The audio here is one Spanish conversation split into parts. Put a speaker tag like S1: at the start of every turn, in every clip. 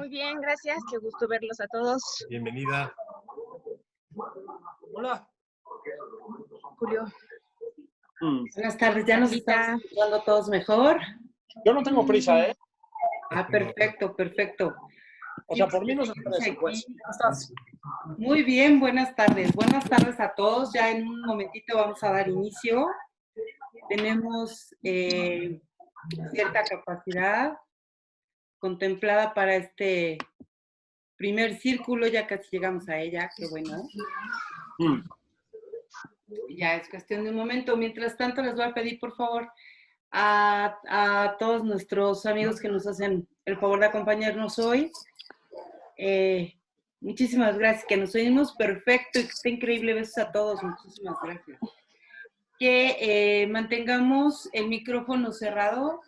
S1: Muy bien, gracias. Qué gusto verlos a todos.
S2: Bienvenida.
S3: Hola.
S1: Julio.
S4: Buenas tardes, ¿ya nos estamos
S1: Carlita.
S4: escuchando todos mejor?
S3: Yo no tengo prisa, ¿eh?
S4: Ah, perfecto, perfecto.
S3: O sea, por mí no se estresen, pues. ¿Cómo estás?
S4: Muy bien, buenas tardes. Buenas tardes a todos. Ya en un momentito vamos a dar inicio. Tenemos cierta capacidad contemplada para este primer círculo. Ya casi llegamos a ella, qué bueno. Ya es cuestión de un momento. Mientras tanto, les voy a pedir, por favor, a todos nuestros amigos que nos hacen el favor de acompañarnos hoy. Muchísimas gracias, que nos oímos perfecto y que esté increíble. Besos a todos, muchísimas gracias. Que mantengamos el micrófono cerrado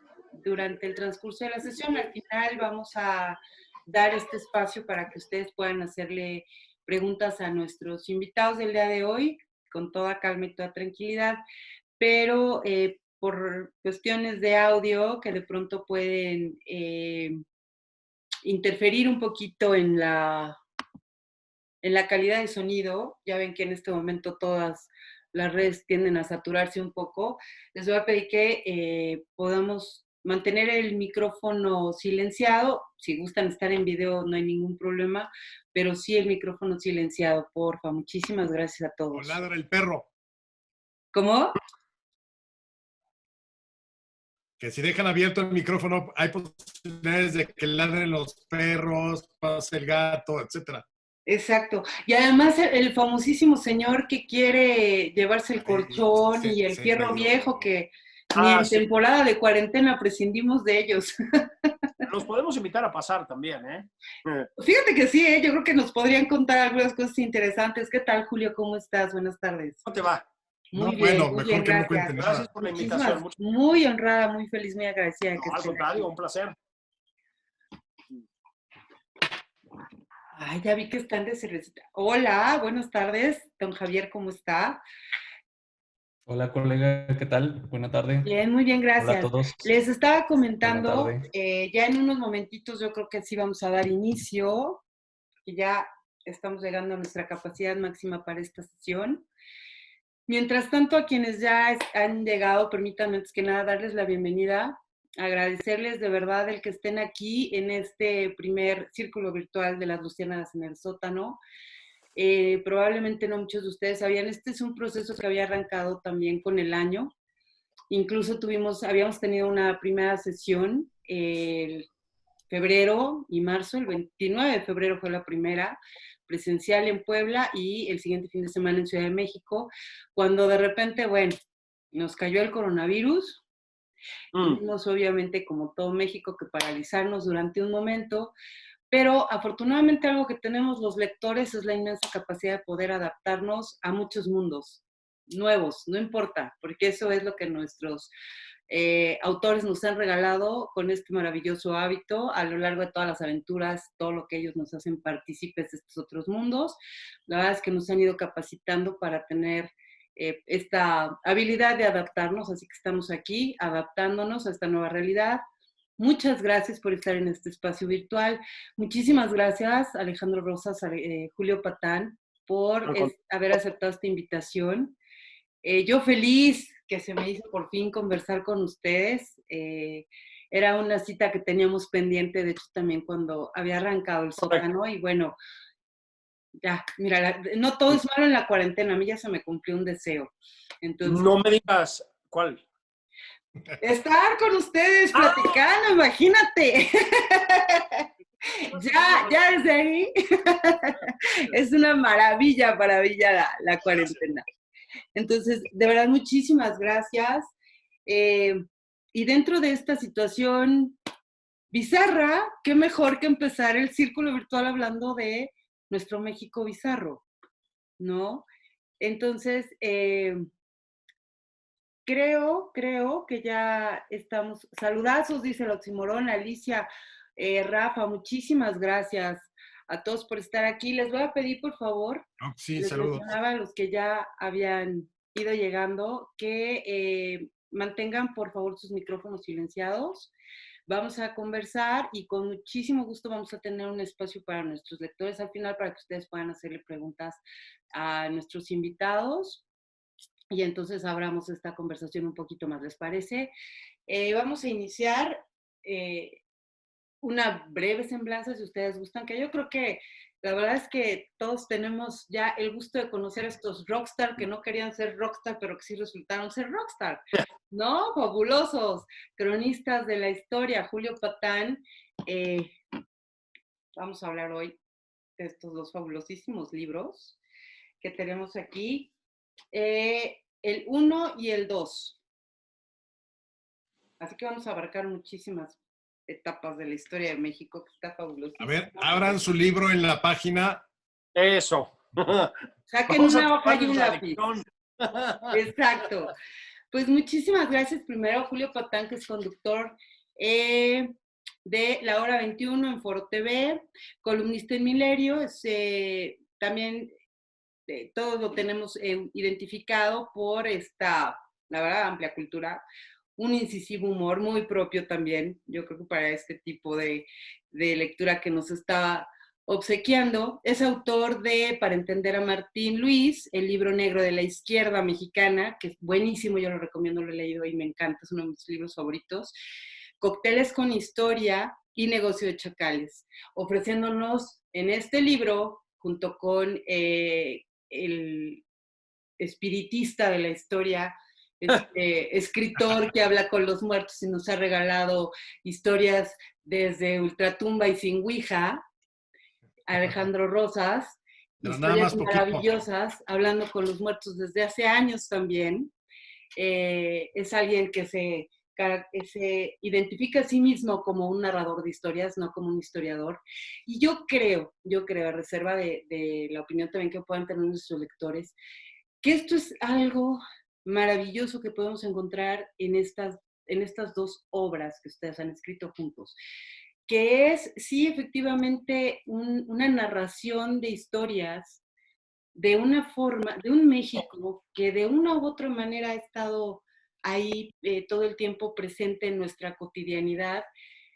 S4: durante el transcurso de la sesión. Al final vamos a dar este espacio para que ustedes puedan hacerle preguntas a nuestros invitados del día de hoy, con toda calma y toda tranquilidad, pero por cuestiones de audio que de pronto pueden interferir un poquito en la calidad de sonido. Ya ven que en este momento todas las redes tienden a saturarse un poco. Les voy a pedir que podamos mantener el micrófono silenciado. Si gustan estar en video no hay ningún problema, pero sí el micrófono silenciado, porfa. Muchísimas gracias a todos.
S2: O ladra el perro.
S4: ¿Cómo?
S2: Que si dejan abierto el micrófono, hay posibilidades de que ladren los perros, pase el gato, etcétera.
S4: Exacto. Y además el famosísimo señor que quiere llevarse el colchón y el fierro viejo, que ni en temporada de cuarentena prescindimos de ellos.
S3: Los podemos invitar a pasar también, ¿eh?
S4: Fíjate que sí, yo creo que nos podrían contar algunas cosas interesantes. ¿Qué tal, Julio? ¿Cómo estás? Buenas tardes.
S3: ¿Cómo te va?
S4: Muy bien,
S2: bueno,
S4: muy
S2: mejor
S4: bien,
S2: que
S4: gracias.
S2: no cuenten nada.
S3: Gracias por la invitación.
S4: Muy honrada, muy feliz, muy agradecida.
S3: No, al contrario, un placer.
S4: Ay, ya vi que están de cervecita. Hola, buenas tardes. Don Javier, ¿cómo está?
S5: Hola, colega, ¿qué tal? Buena tarde.
S4: Bien, muy bien, gracias.
S5: Hola a todos.
S4: Les estaba comentando,
S5: Buena
S4: ya en unos momentitos yo creo que sí vamos a dar inicio, que ya estamos llegando a nuestra capacidad máxima para esta sesión. Mientras tanto, a quienes ya han llegado, permítanme antes que nada darles la bienvenida, agradecerles de verdad el que estén aquí en este primer círculo virtual de las Luciérnagas en el sótano. Probablemente no muchos de ustedes sabían, este es un proceso que había arrancado también con el año. Incluso habíamos tenido una primera sesión el febrero y marzo, el 29 de febrero fue la primera, presencial en Puebla, y el siguiente fin de semana en Ciudad de México, cuando de repente, bueno, nos cayó el coronavirus. Tuvimos obviamente, como todo México, que paralizarnos durante un momento, pero afortunadamente algo que tenemos los lectores es la inmensa capacidad de poder adaptarnos a muchos mundos nuevos, no importa, porque eso es lo que nuestros autores nos han regalado con este maravilloso hábito a lo largo de todas las aventuras, todo lo que ellos nos hacen partícipes de estos otros mundos. La verdad es que nos han ido capacitando para tener esta habilidad de adaptarnos, así que estamos aquí adaptándonos a esta nueva realidad. Muchas gracias por estar en este espacio virtual. Muchísimas gracias, Alejandro Rosas, Julio Patán, por haber aceptado esta invitación. Yo feliz que se me hizo por fin conversar con ustedes. Era una cita que teníamos pendiente, de hecho también cuando había arrancado el sótano, y bueno, ya, mira, no todo es malo en la cuarentena, a mí ya se me cumplió un deseo. Entonces,
S3: no me digas cuál.
S4: Estar con ustedes platicando, imagínate. Ya desde ahí es una maravilla la cuarentena. Entonces, de verdad, muchísimas gracias. Y dentro de esta situación bizarra, qué mejor que empezar el círculo virtual hablando de nuestro México bizarro, ¿no? Entonces, creo que ya estamos. Saludazos, dice el Oximorón, Alicia, Rafa, muchísimas gracias a todos por estar aquí. Les voy a pedir, por favor,
S2: sí, saludos.
S4: Mencionaba a los que ya habían ido llegando, que mantengan, por favor, sus micrófonos silenciados. Vamos a conversar y con muchísimo gusto vamos a tener un espacio para nuestros lectores al final para que ustedes puedan hacerle preguntas a nuestros invitados y entonces abramos esta conversación un poquito más, ¿les parece? Vamos a iniciar una breve semblanza, si ustedes gustan, que yo creo que la verdad es que todos tenemos ya el gusto de conocer a estos rockstar que no querían ser rockstar, pero que sí resultaron ser rockstar, ¿no? Fabulosos, cronistas de la historia, Julio Patán. Vamos a hablar hoy de estos dos fabulosísimos libros que tenemos aquí, el 1 y el 2. Así que vamos a abarcar muchísimas etapas de la historia de México, que está fabuloso.
S2: A ver, abran su libro en la página.
S3: Eso.
S4: Saquen
S3: Vamos a
S4: una hoja y
S3: tomar
S4: un
S3: nuestra
S4: lápiz.
S3: lección.
S4: Exacto. Pues muchísimas gracias primero a Julio Patán, que es conductor de La Hora 21 en Foro TV, columnista en Milenio, también todos lo tenemos identificado por esta, la verdad, amplia cultura, un incisivo humor muy propio también, yo creo que para este tipo de lectura que nos está obsequiando. Es autor de Para entender a Martín Luis, el libro negro de la izquierda mexicana, que es buenísimo, yo lo recomiendo, lo he leído y me encanta, es uno de mis libros favoritos. Cócteles con historia y Negocio de chacales, ofreciéndonos en este libro, junto con el espiritista de la historia, escritor que habla con los muertos y nos ha regalado historias desde Ultratumba y Sin Ouija, Alejandro Rosas,
S2: Pero nada
S4: historias
S2: más
S4: maravillosas, hablando con los muertos desde hace años también. Es alguien que se identifica a sí mismo como un narrador de historias, no como un historiador. Y yo creo, a reserva de la opinión también que puedan tener nuestros lectores, que esto es algo maravilloso que podemos encontrar en estas dos obras que ustedes han escrito juntos, que es, sí, efectivamente, una narración de historias de una forma, de un México que de una u otra manera ha estado ahí todo el tiempo presente en nuestra cotidianidad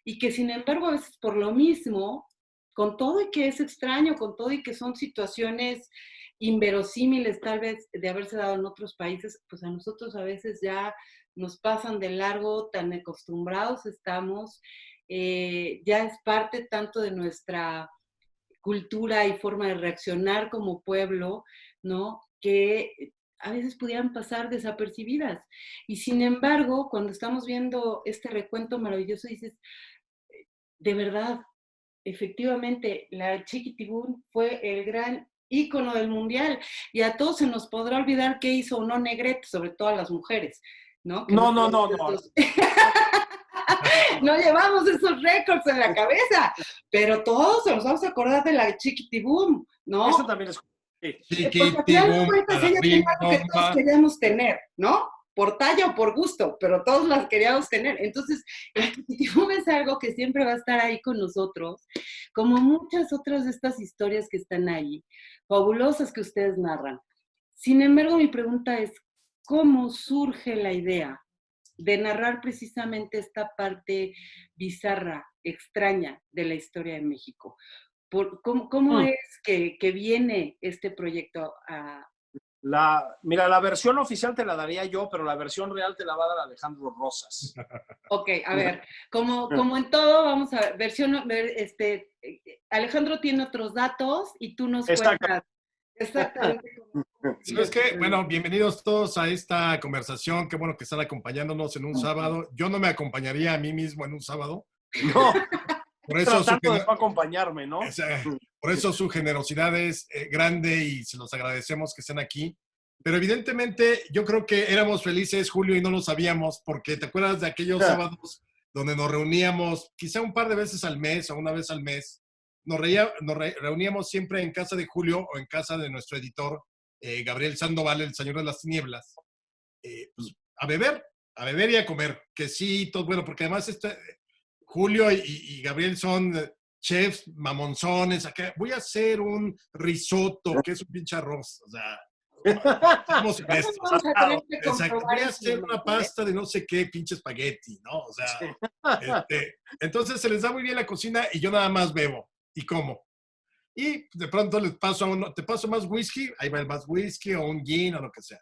S4: y que sin embargo a veces por lo mismo, con todo y que es extraño, con todo y que son situaciones inverosímiles tal vez de haberse dado en otros países, pues a nosotros a veces ya nos pasan de largo, tan acostumbrados estamos, ya es parte tanto de nuestra cultura y forma de reaccionar como pueblo, ¿no? Que a veces pudieran pasar desapercibidas. Y sin embargo, cuando estamos viendo este recuento maravilloso, dices, de verdad, efectivamente, la Chiquitibún fue el gran ícono del mundial y a todos se nos podrá olvidar qué hizo o no Negrete, sobre todo a las mujeres, ¿no? Que
S3: No.
S4: No llevamos esos récords en la cabeza, pero todos nos vamos a acordar de la Chiquitibum, ¿no?
S3: Eso también es. Sí.
S4: Porque al final de cuentas ella tenía lo que todos queríamos tener, ¿no? Por talla o por gusto, pero todos las queríamos tener. Entonces, la Chiquitibum es algo que siempre va a estar ahí con nosotros, como muchas otras de estas historias que están ahí, fabulosas que ustedes narran. Sin embargo, mi pregunta es, ¿cómo surge la idea de narrar precisamente esta parte bizarra, extraña de la historia de México? ¿Cómo es que viene este proyecto a...?
S3: Mira, la versión oficial te la daría yo, pero la versión real te la va a dar Alejandro Rosas.
S4: Ok, a ver, como en todo, vamos a ver, Alejandro tiene otros datos y tú nos cuentas exactamente cómo.
S2: ¿Sabes qué? Bueno, bienvenidos todos a esta conversación. Qué bueno que están acompañándonos en un sábado. Yo no me acompañaría a mí mismo en un sábado.
S3: No,
S2: por eso
S3: tratando de no acompañarme, ¿no?
S2: Por eso su generosidad es grande y se los agradecemos que estén aquí. Pero evidentemente yo creo que éramos felices, Julio, y no lo sabíamos, porque te acuerdas de aquellos sábados donde nos reuníamos quizá un par de veces al mes o una vez al mes. Nos reuníamos siempre en casa de Julio o en casa de nuestro editor, Gabriel Sandoval, el señor de las tinieblas, pues, a beber y a comer, quesitos, bueno, porque además Julio y Gabriel son chefs mamonzones, acá voy a hacer un risotto, que es un pinche arroz, o sea, Somos honestos.
S4: Vamos a tener que
S2: Exacto.
S4: comprobar
S2: Voy a
S4: eso,
S2: hacer
S4: ¿no?
S2: una pasta de no sé qué, pinche espagueti, ¿no? O sea, entonces se les da muy bien la cocina y yo nada más bebo y como. Y de pronto les paso a uno, te paso más whisky, ahí va el más whisky o un gin o lo que sea.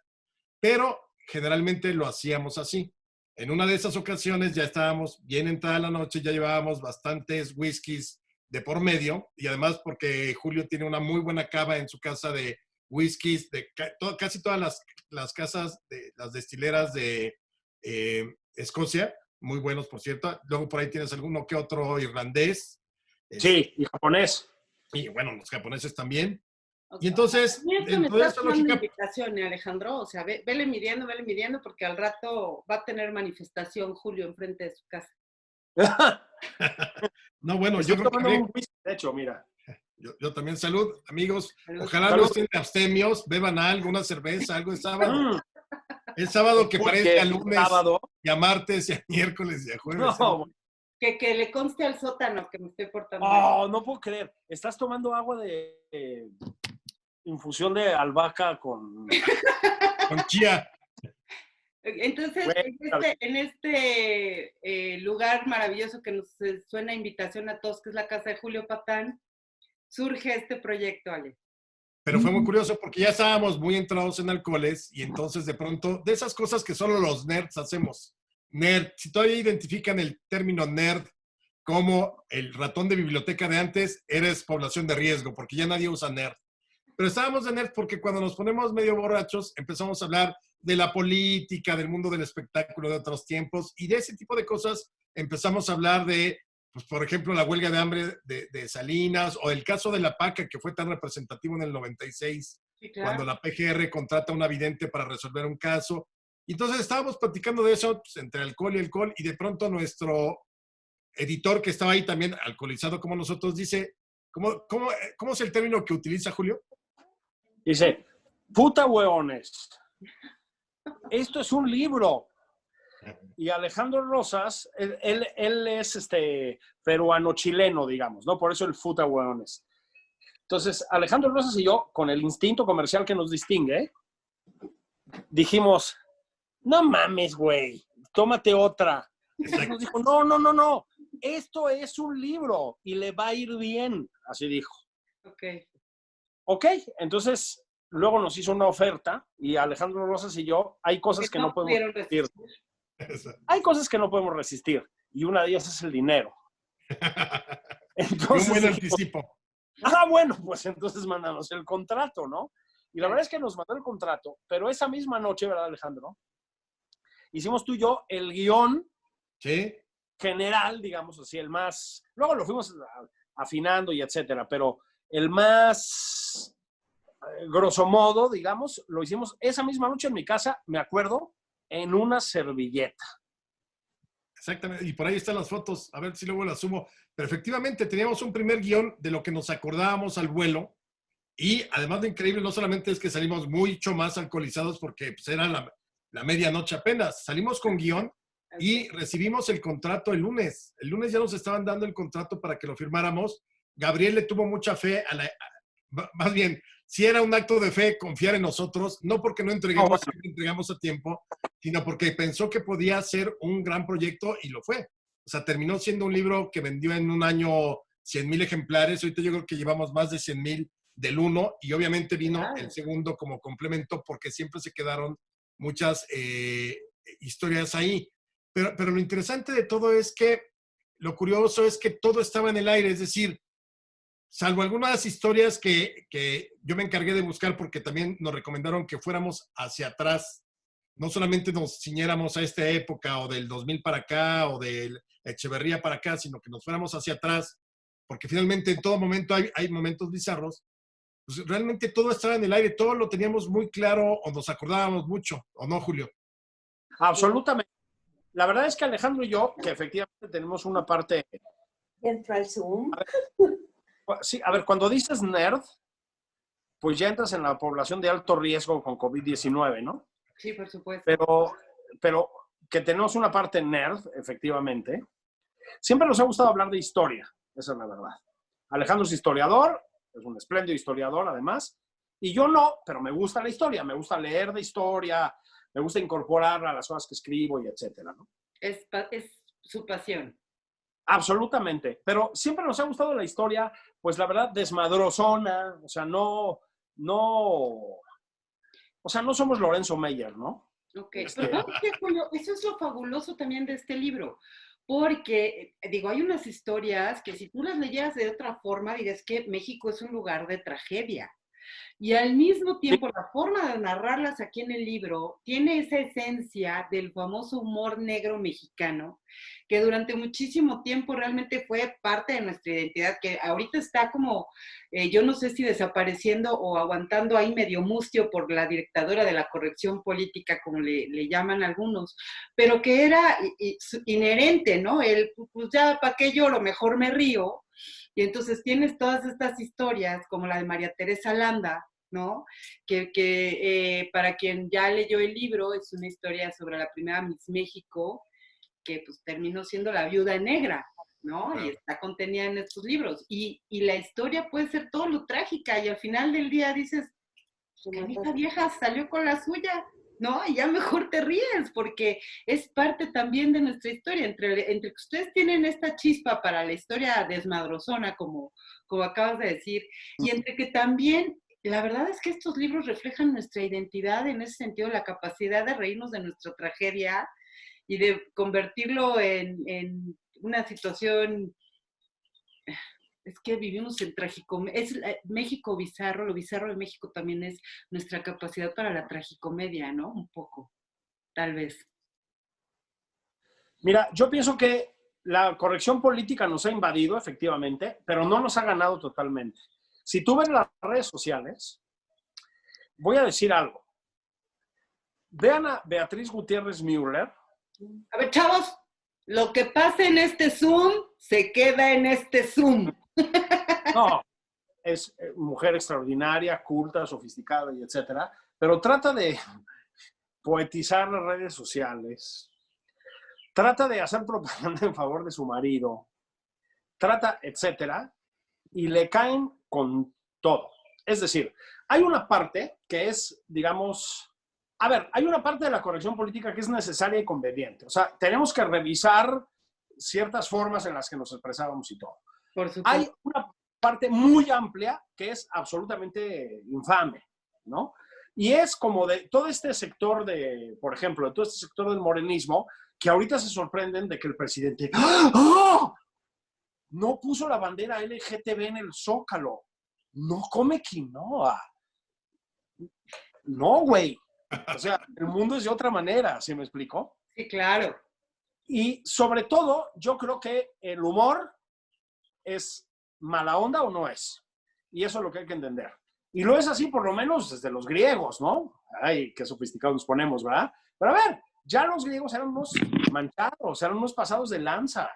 S2: Pero generalmente lo hacíamos así. En una de esas ocasiones ya estábamos bien entrada la noche, ya llevábamos bastantes whiskies de por medio y además porque Julio tiene una muy buena cava en su casa de whiskies, de casi todas las casas, de las destileras de Escocia, muy buenos por cierto. Luego por ahí tienes alguno que otro irlandés.
S3: Sí, y japonés.
S2: Y bueno, los japoneses también.
S4: O
S2: Y
S4: sea,
S2: entonces,
S4: a mí esto me
S2: dentro de
S4: está
S2: esta
S4: dando
S2: lógica,
S4: invitación, Alejandro. O sea, vele midiendo, porque al rato va a tener manifestación Julio enfrente de su casa.
S2: no, bueno,
S3: Estoy
S2: yo creo
S3: tomando
S2: que
S3: un whisky, de hecho, mira.
S2: yo también salud, amigos.
S4: Salud.
S2: Ojalá
S3: Salud.
S2: no estén abstemios, beban algo, una cerveza, algo el sábado.
S3: Mm,
S2: El sábado que
S3: porque
S2: parezca lunes,
S3: sábado.
S2: y a martes, y a miércoles, y a jueves.
S3: No,
S4: Que le conste al sótano que me estoy portando.
S3: oh, no puedo creer. Estás tomando agua de infusión de albahaca con...
S2: Con chía.
S4: Entonces,
S3: Bueno,
S4: en este lugar maravilloso que nos suena a invitación a todos, que es la casa de Julio Patán, surge este proyecto, Ale.
S2: Pero fue muy curioso porque ya estábamos muy entrados en alcoholes y entonces de pronto, de esas cosas que solo los nerds hacemos. Nerd, si todavía identifican el término nerd como el ratón de biblioteca de antes, eres población de riesgo porque ya nadie usa nerd. Pero estábamos de nerd porque cuando nos ponemos medio borrachos empezamos a hablar de la política, del mundo del espectáculo de otros tiempos y de ese tipo de cosas empezamos a hablar de, pues, por ejemplo, la huelga de hambre de Salinas o el caso de la PACA que fue tan representativo en el 96,
S4: Sí, claro.
S2: cuando la PGR contrata a una vidente para resolver un caso. Y entonces estábamos platicando de eso, pues, entre alcohol y alcohol, y de pronto nuestro editor que estaba ahí también alcoholizado como nosotros dice, ¿cómo es el término que utiliza Julio?
S3: dice, puta hueones, esto es un libro. Y Alejandro Rosas, él es peruano-chileno, digamos, ¿no? Por eso el futa hueones. Entonces, Alejandro Rosas y yo, con el instinto comercial que nos distingue, dijimos, no mames, güey, tómate otra. Y nos dijo, no, esto es un libro y le va a ir bien, así dijo. Ok, entonces luego nos hizo una oferta y Alejandro Rosas y yo, hay cosas que no podemos resistir. Hay cosas que no podemos resistir y una de ellas es el dinero. Entonces,
S2: un buen anticipo.
S3: Bueno, pues entonces mandamos el contrato, ¿no? Y la verdad es que nos mandó el contrato, pero esa misma noche, ¿verdad, Alejandro? Hicimos tú y yo el guión general, digamos así, el más... Luego lo fuimos afinando y etcétera, pero el más grosso modo, digamos, lo hicimos esa misma noche en mi casa, me acuerdo, en una servilleta.
S2: Exactamente, y por ahí están las fotos, a ver si luego las sumo. Pero efectivamente teníamos un primer guión de lo que nos acordábamos al vuelo y además de increíble, no solamente es que salimos mucho más alcoholizados porque pues, era la medianoche apenas, salimos con guión y recibimos el contrato el lunes. El lunes ya nos estaban dando el contrato para que lo firmáramos. Gabriel le tuvo mucha fe más bien, si era un acto de fe confiar en nosotros, no porque no entregamos a tiempo, sino porque pensó que podía ser un gran proyecto y lo fue. O sea, terminó siendo un libro que vendió en un año 100,000 ejemplares. Ahorita yo creo que llevamos más de 100,000 del uno y obviamente vino el segundo como complemento porque siempre se quedaron muchas historias ahí. Pero lo interesante de todo es que, lo curioso es que todo estaba en el aire, es decir, salvo algunas historias que yo me encargué de buscar porque también nos recomendaron que fuéramos hacia atrás, no solamente nos ciñéramos a esta época o del 2000 para acá o del Echeverría para acá, sino que nos fuéramos hacia atrás, porque finalmente en todo momento hay momentos bizarros, pues realmente todo estaba en el aire, todo lo teníamos muy claro o nos acordábamos mucho, ¿o no, Julio?
S3: Absolutamente. La verdad es que Alejandro y yo, que efectivamente tenemos una parte...
S6: Entra al Zoom.
S3: Sí, a ver, cuando dices nerd, pues ya entras en la población de alto riesgo con COVID-19, ¿no?
S4: Sí, por supuesto.
S3: Pero que tenemos una parte nerd, efectivamente. Siempre nos ha gustado hablar de historia, esa es la verdad. Alejandro es historiador, es un espléndido historiador además, Y yo no, pero me gusta la historia, me gusta leer de historia, me gusta incorporarla a las cosas que escribo y etcétera, ¿no?
S4: Es su pasión.
S3: Absolutamente, pero siempre nos ha gustado la historia, pues la verdad, desmadrosona, o sea, no somos Lorenzo Meyer, ¿no?
S4: Ok, pero ¿sabes qué, Julio? Eso es lo fabuloso también de este libro, porque, digo, hay unas historias que si tú las leyeras de otra forma, dirías que México es un lugar de tragedia. Y al mismo tiempo, la forma de narrarlas aquí en el libro tiene esa esencia del famoso humor negro mexicano, que durante muchísimo tiempo realmente fue parte de nuestra identidad, que ahorita está como, yo no sé si desapareciendo o aguantando ahí medio mustio por la dictadura de la corrección política, como le llaman algunos, pero que era inherente, ¿no? Pues ya, ¿para qué lloro? Mejor me río. Y entonces tienes todas estas historias, como la de María Teresa Landa, ¿no? Que para quien ya leyó el libro, es una historia sobre la primera Miss México, que pues terminó siendo la viuda negra, ¿no? Claro. Y está contenida en estos libros. Y la historia puede ser todo lo trágica, y al final del día dices, que esta vieja salió con la suya, ¿no? Y ya mejor te ríes, porque es parte también de nuestra historia, entre que ustedes tienen esta chispa para la historia desmadrosona, como acabas de decir, y entre que también, la verdad es que estos libros reflejan nuestra identidad, en ese sentido, la capacidad de reírnos de nuestra tragedia y de convertirlo en una situación. Es que vivimos en tragicomedia, es México bizarro, lo bizarro de México también es nuestra capacidad para la tragicomedia, ¿no? Un poco, tal vez.
S3: Mira, yo pienso que la corrección política nos ha invadido, efectivamente, pero no nos ha ganado totalmente. Si tú ves las redes sociales, voy a decir algo. Vean a Beatriz Gutiérrez Müller.
S4: A ver, chavos, lo que pasa en este Zoom, se queda en este Zoom.
S3: No, es mujer extraordinaria, culta, sofisticada y etcétera, pero trata de poetizar las redes sociales, trata de hacer propaganda en favor de su marido, trata, etcétera, y le caen con todo. Es decir, hay una parte que es, digamos, a ver, hay una parte de la corrección política que es necesaria y conveniente. O sea, tenemos que revisar ciertas formas en las que nos expresábamos y todo.
S4: Por supuesto.
S3: Hay una parte muy amplia que es absolutamente infame, ¿no? Y es como de todo este sector de, por ejemplo, de todo este sector del morenismo, que ahorita se sorprenden de que el presidente ¡oh! No puso la bandera LGTB en el Zócalo. No come quinoa. No, güey. O sea, el mundo es de otra manera, ¿sí me explico?
S4: Sí, claro.
S3: Y sobre todo, yo creo que el humor es mala onda o no es. Y eso es lo que hay que entender. Y lo es así por lo menos desde los griegos, ¿no? Ay, qué sofisticados nos ponemos, ¿verdad? Pero a ver, ya los griegos eran unos manchados, eran unos pasados de lanza.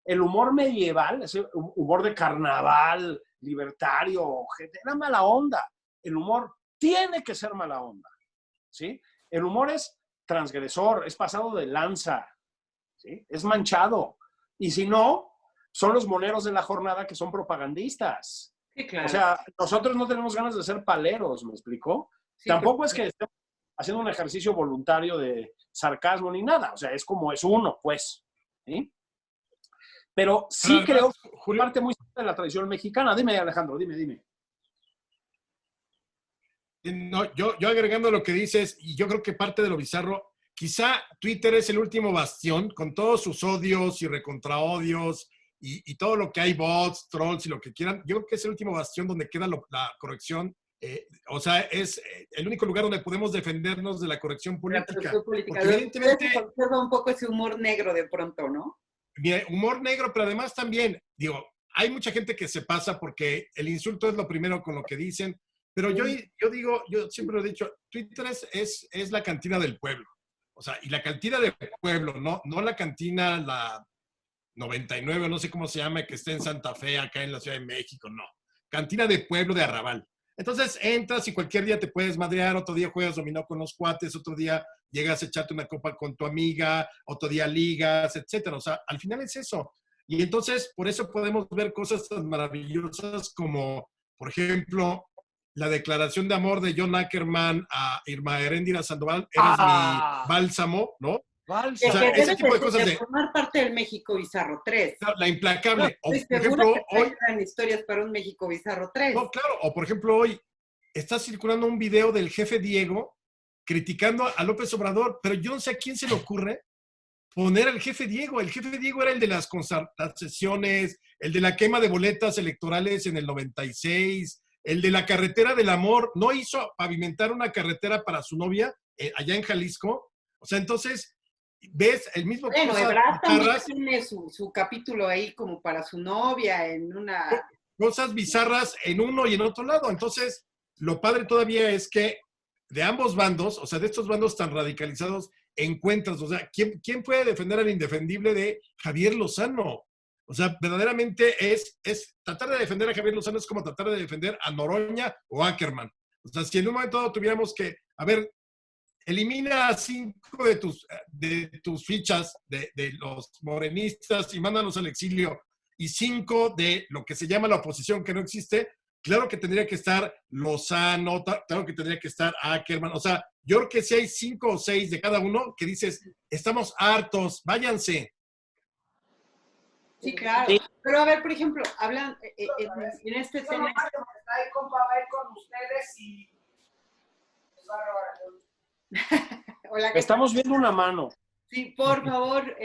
S3: El humor medieval, ese humor de carnaval, libertario, era mala onda. El humor tiene que ser mala onda, ¿sí? El humor es transgresor, es pasado de lanza, ¿sí? Es manchado. Y si no, son los moneros de la jornada que son propagandistas.
S4: Sí, claro.
S3: O sea, nosotros no tenemos ganas de ser paleros, ¿me explico? Sí, tampoco claro. Es que estemos haciendo un ejercicio voluntario de sarcasmo ni nada. O sea, es como es uno, pues. ¿Sí? Pero sí creo que parte muy de la tradición mexicana. Dime, Alejandro, dime.
S2: No, yo agregando lo que dices, y yo creo que parte de lo bizarro, quizá Twitter es el último bastión, con todos sus odios y recontraodios, y todo lo que hay, bots, trolls y lo que quieran. Yo creo que es el último bastión donde queda la corrección. O sea, es el único lugar donde podemos defendernos de la corrección política. Porque
S4: evidentemente observa un poco ese humor negro de pronto, ¿no?
S2: Humor negro, pero además también, digo, hay mucha gente que se pasa porque el insulto es lo primero con lo que dicen, pero yo digo, yo siempre lo he dicho, Twitter es la cantina del pueblo. O sea, y la cantina del pueblo, no la cantina, la 99, no sé cómo se llama, que está en Santa Fe, acá en la Ciudad de México, no. Cantina de pueblo de Arrabal. Entonces entras y cualquier día te puedes madrear, otro día juegas dominó con los cuates, otro día llegas a echarte una copa con tu amiga, otro día ligas, etcétera. O sea, al final es eso. Y entonces, por eso podemos ver cosas tan maravillosas como, por ejemplo, la declaración de amor de John Ackerman a Irma Heréndira Sandoval, eres mi bálsamo, ¿no?
S3: Bálsamo.
S2: O sea, ese tipo de cosas
S4: de formar parte del México Bizarro 3.
S2: La implacable. O,
S4: Estoy
S2: por ejemplo,
S4: que
S2: hoy...
S4: en historias para un México Bizarro 3.
S2: No, claro. O, por ejemplo, hoy está circulando un video del jefe Diego criticando a López Obrador, pero yo no sé a quién se le ocurre poner al jefe Diego. El jefe Diego era el de las concertaciones, el de la quema de boletas electorales en el 96, el de la carretera del amor. No hizo pavimentar una carretera para su novia allá en Jalisco. O sea, entonces, ves el mismo...
S4: Bueno, Ebrard también tiene su capítulo ahí como para su novia en una...
S2: Cosas bizarras en uno y en otro lado. Entonces, lo padre todavía es que de ambos bandos, o sea, de estos bandos tan radicalizados, encuentras, o sea, ¿quién puede defender al indefendible de Javier Lozano? O sea, verdaderamente es tratar de defender a Javier Lozano es como tratar de defender a Noroña o Ackerman. O sea, si en un momento dado tuviéramos que, a ver, elimina 5 de tus fichas de los morenistas y mándalos al exilio, y 5 de lo que se llama la oposición que no existe, claro que tendría que estar Lozano, claro que tendría que estar Ackerman. O sea, yo creo que si hay 5 o 6 de cada uno que dices, estamos hartos, váyanse.
S4: Sí, claro. Sí. Pero a ver, por ejemplo, hablan en este tema.
S7: Está ahí con ustedes y...
S4: Hola,
S3: estamos viendo una mano.
S4: Sí, por favor,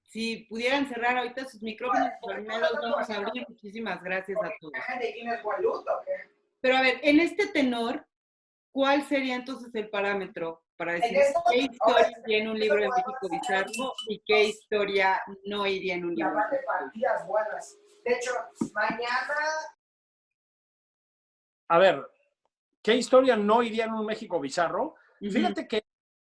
S4: si pudieran cerrar ahorita sus micrófonos, primero los vamos a abrir. Muchísimas gracias a todos. Pero a ver, en este tenor, ¿cuál sería entonces el parámetro para decir qué historia iría en un libro de México Bizarro y qué historia no iría en un libro?
S7: De hecho, mañana...
S3: A ver, ¿qué historia no iría en un México Bizarro? Fíjate que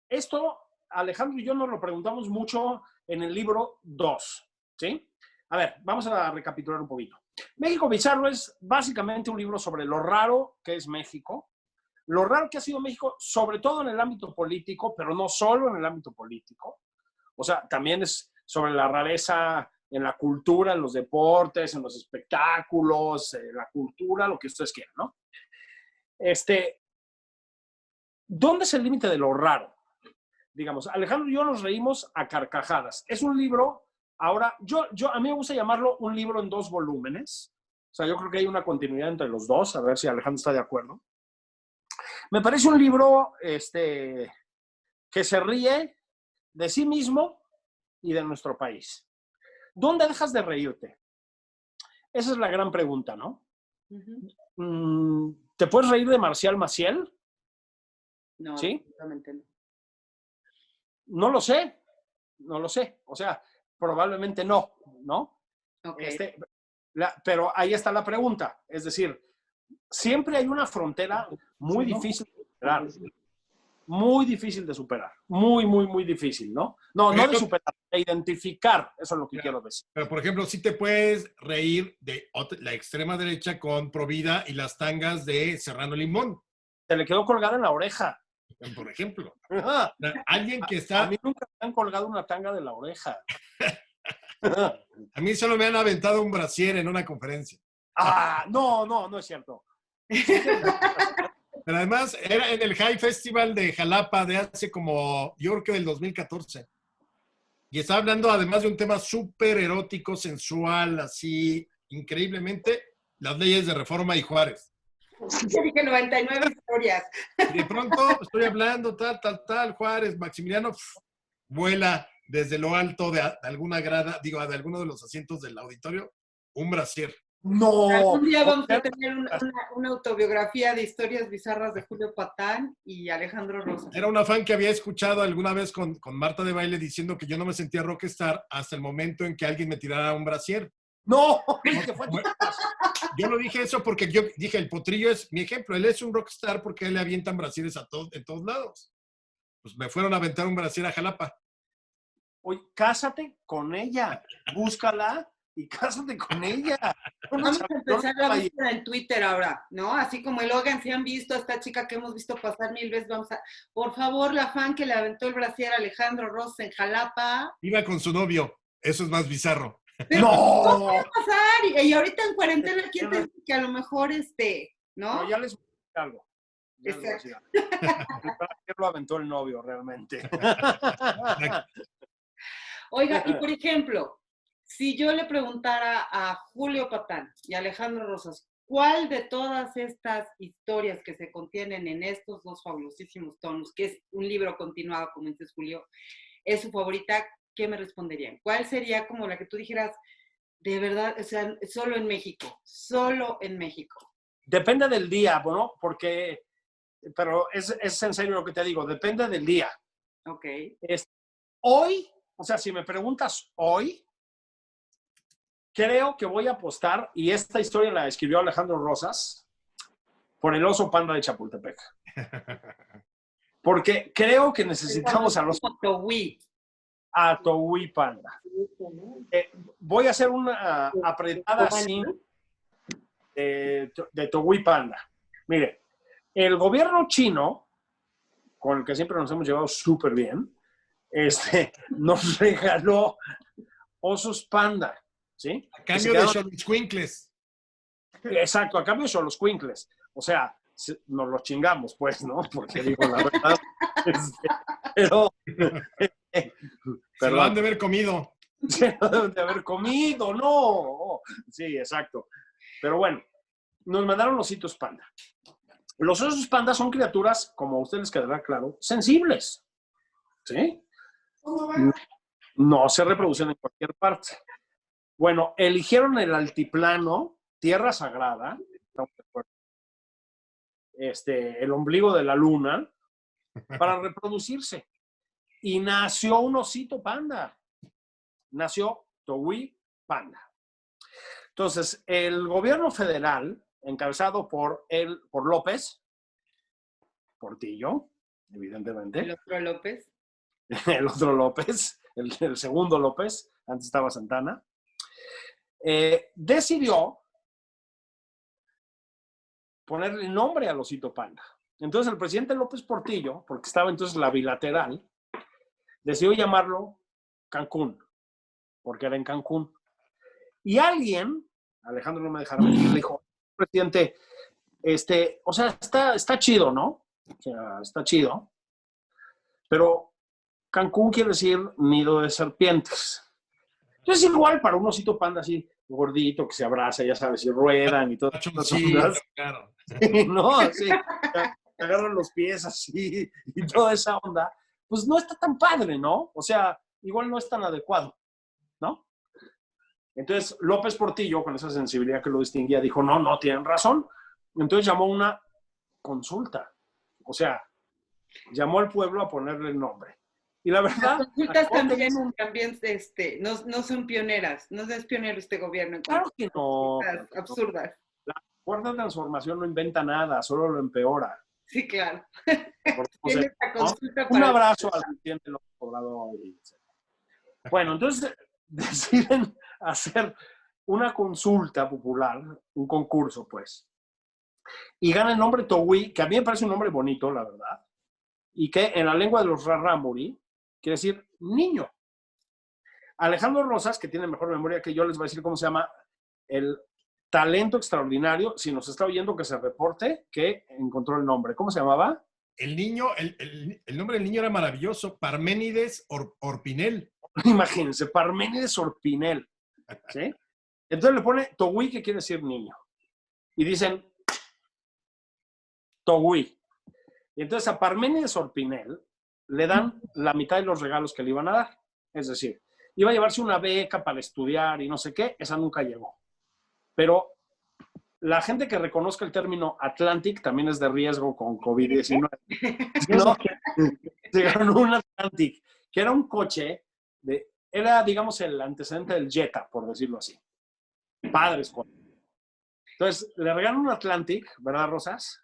S3: esto, Alejandro y yo nos lo preguntamos mucho en el libro 2, ¿sí? A ver, vamos a recapitular un poquito. México Bizarro es básicamente un libro sobre lo raro que es México, lo raro que ha sido México, sobre todo en el ámbito político, pero no solo en el ámbito político. O sea, también es sobre la rareza en la cultura, en los deportes, en los espectáculos, en la cultura, lo que ustedes quieran, ¿no? ¿Dónde es el límite de lo raro? Digamos, Alejandro y yo nos reímos a carcajadas. Es un libro, ahora, a mí me gusta llamarlo un libro en 2 volúmenes. O sea, yo creo que hay una continuidad entre los dos, a ver si Alejandro está de acuerdo. Me parece un libro que se ríe de sí mismo y de nuestro país. ¿Dónde dejas de reírte? Esa es la gran pregunta, ¿no? ¿Te puedes reír de Marcial Maciel?
S4: No,
S3: ¿sí?
S4: absolutamente no.
S3: No lo sé. O sea, probablemente no, ¿no?
S4: Okay.
S3: Pero ahí está la pregunta. Es decir, siempre hay una frontera muy difícil de superar. Muy difícil de superar. Muy, muy, muy difícil, ¿no? No de superar, de identificar. Eso es lo que quiero decir.
S2: Pero, por ejemplo, sí te puedes reír de la extrema derecha con Provida y las tangas de Serrano Limón.
S3: Se le quedó colgada en la oreja.
S2: Por ejemplo. Alguien que está...
S3: A mí nunca me han colgado una tanga de la oreja.
S2: A mí solo me han aventado un brasier en una conferencia.
S3: No es cierto.
S2: Pero además era en el High Festival de Jalapa de hace como, yo creo que del 2014. Y estaba hablando además de un tema súper erótico, sensual, así, increíblemente, las leyes de Reforma y Juárez.
S4: Yo dije 99 historias.
S2: Y de pronto estoy hablando, tal, Juárez, Maximiliano vuela desde lo alto de alguna grada, de alguno de los asientos del auditorio, un brasier.
S3: No.
S4: Algún día vamos a tener una autobiografía de historias bizarras de Julio Patán y Alejandro Rosa.
S2: Era una fan que había escuchado alguna vez con Marta de Baile diciendo que yo no me sentía rockstar hasta el momento en que alguien me tirara un brasier.
S3: No,
S2: yo no dije eso porque yo dije, el Potrillo es mi ejemplo. Él es un rockstar porque a él le avientan brasieres en todos lados. Pues me fueron a aventar un brasier a Jalapa.
S3: Oye, cásate con ella. Búscala y cásate con ella.
S4: Vamos a empezar la búsqueda en Twitter ahora, ¿no? Así como el Logan, si han visto a esta chica que hemos visto pasar 1000 veces, por favor, la fan que le aventó el brasier a Alejandro Rosa en Jalapa.
S2: Iba con su novio. Eso es más bizarro.
S4: Pero ¿cómo puede pasar? Y ahorita en cuarentena, ¿quién te dice que a lo mejor ¿no?
S3: Pero ya les algo. Ya les voy a decir
S4: Exacto.
S3: algo. ¿Qué lo aventó el novio realmente?
S4: Oiga, y por ejemplo, si yo le preguntara a Julio Patán y a Alejandro Rosas, ¿cuál de todas estas historias que se contienen en estos dos fabulosísimos tomos, que es un libro continuado, como dices Julio, es su favorita? ¿Qué me responderían? ¿Cuál sería como la que tú dijeras, de verdad, o sea, solo en México, solo en México?
S3: Depende del día, bueno, porque, pero es en serio lo que te digo, depende del día.
S4: Ok.
S3: Hoy, o sea, si me preguntas hoy, creo que voy a apostar, y esta historia la escribió Alejandro Rosas, por el oso panda de Chapultepec. Porque creo que necesitamos a los a Towí Panda. Voy a hacer una apretada así de Towí Panda. Mire, el gobierno chino, con el que siempre nos hemos llevado súper bien, nos regaló osos panda, ¿sí?
S2: A cambio de Xoloitzcuintles.
S3: Exacto, a cambio de Xoloitzcuintles. O sea, nos los chingamos, pues, ¿no? Porque digo la verdad. Pero
S2: Se lo han de haber comido.
S3: Se lo deben de haber comido, no. Sí, exacto. Pero bueno, nos mandaron ositos panda. Los osos panda son criaturas, como a ustedes les quedará claro, sensibles. ¿Sí? No se reproducen en cualquier parte. Bueno, eligieron el altiplano, tierra sagrada, el ombligo de la luna, para reproducirse. Y nació un osito panda. Nació Towí Panda. Entonces, el gobierno federal, encabezado por López Portillo, evidentemente.
S4: El otro López.
S3: El otro López, el segundo López, antes estaba Santana, decidió ponerle nombre al osito panda. Entonces el presidente López Portillo, porque estaba entonces la bilateral, decidió llamarlo Cancún, porque era en Cancún. Y alguien, Alejandro no me dejará mentir, le dijo, presidente, o sea, está chido, ¿no? O sea, está chido, pero Cancún quiere decir nido de serpientes. Entonces, igual para un osito panda así, gordito, que se abraza, ya sabes, y ruedan y todo.
S2: Claro.
S3: Sí, no, sí, agarran los pies así y toda esa onda, pues no está tan padre, ¿no? O sea, igual no es tan adecuado, ¿no? Entonces, López Portillo, con esa sensibilidad que lo distinguía, dijo, no, tienen razón. Entonces llamó una consulta. O sea, llamó al pueblo a ponerle el nombre. Y la verdad...
S4: Las consultas también no son pioneras. No es pionero este gobierno.
S3: Claro que no.
S4: Absurdas.
S3: La cuarta transformación no inventa nada, solo lo empeora.
S4: Sí, claro.
S3: Un abrazo al presidente López Obrador. Bueno, entonces deciden hacer una consulta popular, un concurso, pues. Y gana el nombre Towí, que a mí me parece un nombre bonito, la verdad, y que en la lengua de los Rarámuri quiere decir niño. Alejandro Rosas, que tiene mejor memoria que yo, les va a decir cómo se llama el talento extraordinario, si nos está oyendo que se reporte, que encontró el nombre. ¿Cómo se llamaba?
S2: El niño, el nombre del niño era maravilloso, Parménides Orpinel.
S3: Imagínense, Parménides Orpinel. ¿Sí? Entonces le pone Towí, que quiere decir niño. Y dicen Towí. Y entonces a Parménides Orpinel le dan la mitad de los regalos que le iban a dar. Es decir, iba a llevarse una beca para estudiar y no sé qué, esa nunca llegó. Pero la gente que reconozca el término Atlantic también es de riesgo con COVID-19. ¿No? Se ganó un Atlantic, que era un coche, era, digamos, el antecedente del Jetta, por decirlo así. Padres. Entonces, le regalan un Atlantic, ¿verdad, Rosas?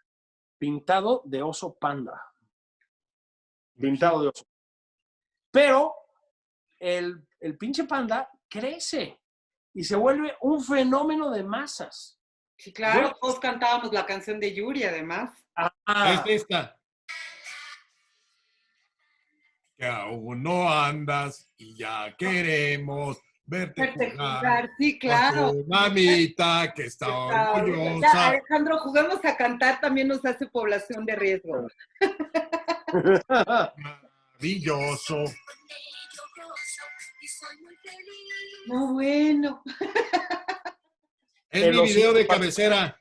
S3: Pintado de oso panda. Pintado de oso. Pero el pinche panda crece y se vuelve un fenómeno de masas.
S4: Sí, claro, todos cantábamos la canción de Yuri, además.
S2: Es esta. Que aún no andas y ya queremos Verte
S4: jugar, sí,
S2: con
S4: claro.
S2: tu mamita que está
S4: Ya,
S2: orgullosa.
S4: Alejandro, juguemos a cantar, también nos hace población de riesgo.
S2: Maravilloso.
S4: No, bueno.
S2: Es mi video de cabecera.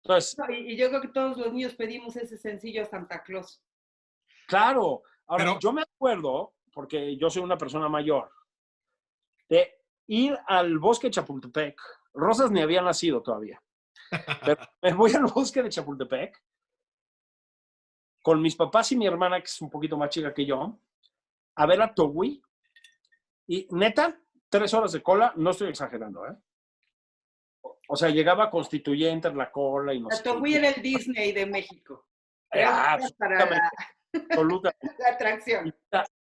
S3: Entonces,
S4: Y yo creo que todos los niños pedimos ese sencillo a Santa Claus.
S3: claro. Ahora,
S2: Pero-
S3: yo me acuerdo, porque yo soy una persona mayor, de ir al bosque de Chapultepec. Rosas ni había nacido todavía. Pero me voy al bosque de Chapultepec con mis papás y mi hermana, que es un poquito más chica que yo, a ver a Togui. Y neta, 3 horas de cola, no estoy exagerando, ¿eh? O sea, llegaba Constituyente en la cola y no sé qué.
S4: Togui era el Disney de México.
S3: Absolutamente. Absolutamente.
S4: La atracción.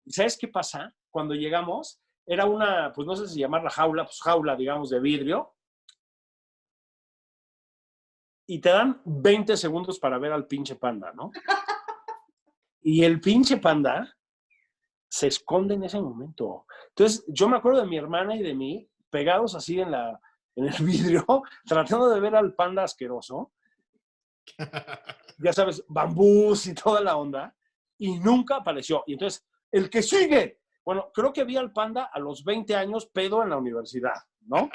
S3: ¿Sabes qué pasa? Cuando llegamos, era una, pues no sé si llamarla jaula, pues jaula, digamos, de vidrio. Y te dan 20 segundos para ver al pinche panda, ¿no? Y el pinche panda se esconde en ese momento. Entonces, yo me acuerdo de mi hermana y de mí, pegados así en el vidrio, tratando de ver al panda asqueroso. Ya sabes, bambús y toda la onda. Y nunca apareció. Y entonces, el que sigue. Bueno, creo que vi al panda a los 20 años pedo en la universidad, ¿no?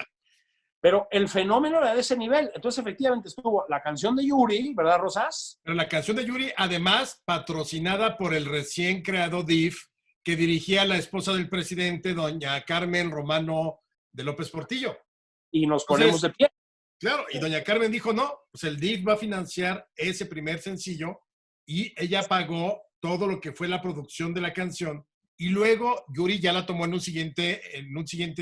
S3: Pero el fenómeno era de ese nivel. Entonces, efectivamente, estuvo la canción de Yuri, ¿verdad, Rosas?
S2: Pero la canción de Yuri, además, patrocinada por el recién creado DIF, que dirigía la esposa del presidente, doña Carmen Romano de López Portillo.
S3: Y nos ponemos de pie.
S2: Claro, y doña Carmen dijo, no, pues el DIF va a financiar ese primer sencillo y ella pagó todo lo que fue la producción de la canción y luego Yuri ya la tomó en un siguiente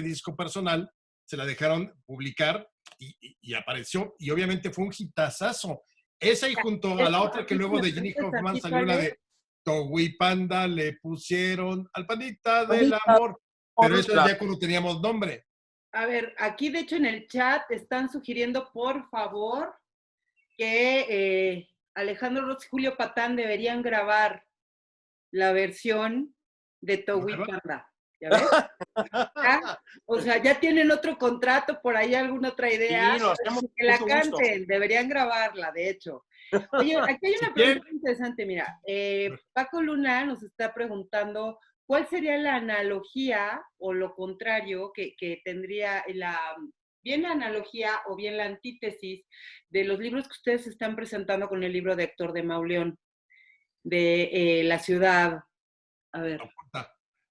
S2: disco personal, se la dejaron publicar y apareció y obviamente fue un hitazazo. Esa y junto a la otra que luego de Ginny Hoffman salió la de Togui Panda, le pusieron al pandita del amor, pero eso ya cuando teníamos nombre.
S4: A ver, aquí de hecho en el chat están sugiriendo, por favor, que Alejandro Ross y Julio Patán deberían grabar la versión de Togui Panda. ¿Ya ves? ¿Ya? O sea, ya tienen otro contrato, por ahí alguna otra idea.
S3: Sí, lo hacemos
S4: que la
S3: con
S4: canten,
S3: gusto.
S4: Deberían grabarla, de hecho. Oye, aquí hay una pregunta interesante, mira. Paco Luna nos está preguntando ¿cuál sería la analogía o lo contrario que tendría bien la analogía o bien la antítesis de los libros que ustedes están presentando con el libro de Héctor de Mauleón, de La Ciudad? A ver.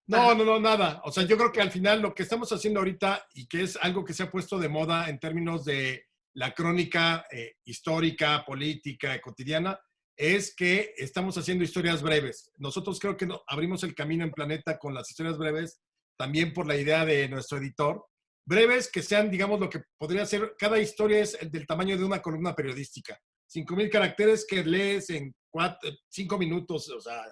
S2: No, nada. O sea, yo creo que al final lo que estamos haciendo ahorita y que es algo que se ha puesto de moda en términos de la crónica histórica, política, cotidiana, es que estamos haciendo historias breves. Nosotros creo que abrimos el camino en Planeta con las historias breves, también por la idea de nuestro editor. Breves que sean, digamos, lo que podría ser, cada historia es del tamaño de una columna periodística. 5,000 caracteres que lees en 5 minutos, o sea,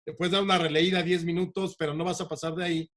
S2: te puedes dar una releída 10 minutos, pero no vas a pasar de ahí.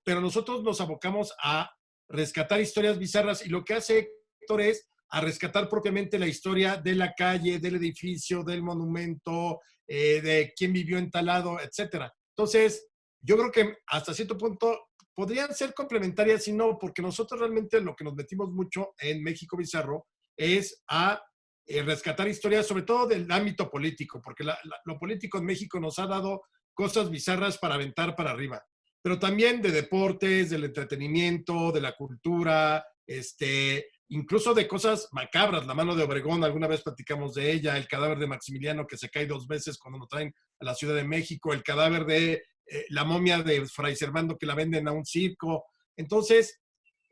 S2: Pero nosotros nos abocamos a rescatar historias bizarras y lo que hace Héctor es a rescatar propiamente la historia de la calle, del edificio, del monumento, de quién vivió en tal lado, etc. Entonces, yo creo que hasta cierto punto podrían ser complementarias, si no, porque nosotros realmente lo que nos metimos mucho en México Bizarro es a rescatar historias, sobre todo del ámbito político, porque lo político en México nos ha dado cosas bizarras para aventar para arriba, pero también de deportes, del entretenimiento, de la cultura, incluso de cosas macabras. La mano de Obregón, alguna vez platicamos de ella, el cadáver de Maximiliano que se cae 2 veces cuando lo traen a la Ciudad de México, el cadáver de la momia de Fray Servando que la venden a un circo. Entonces,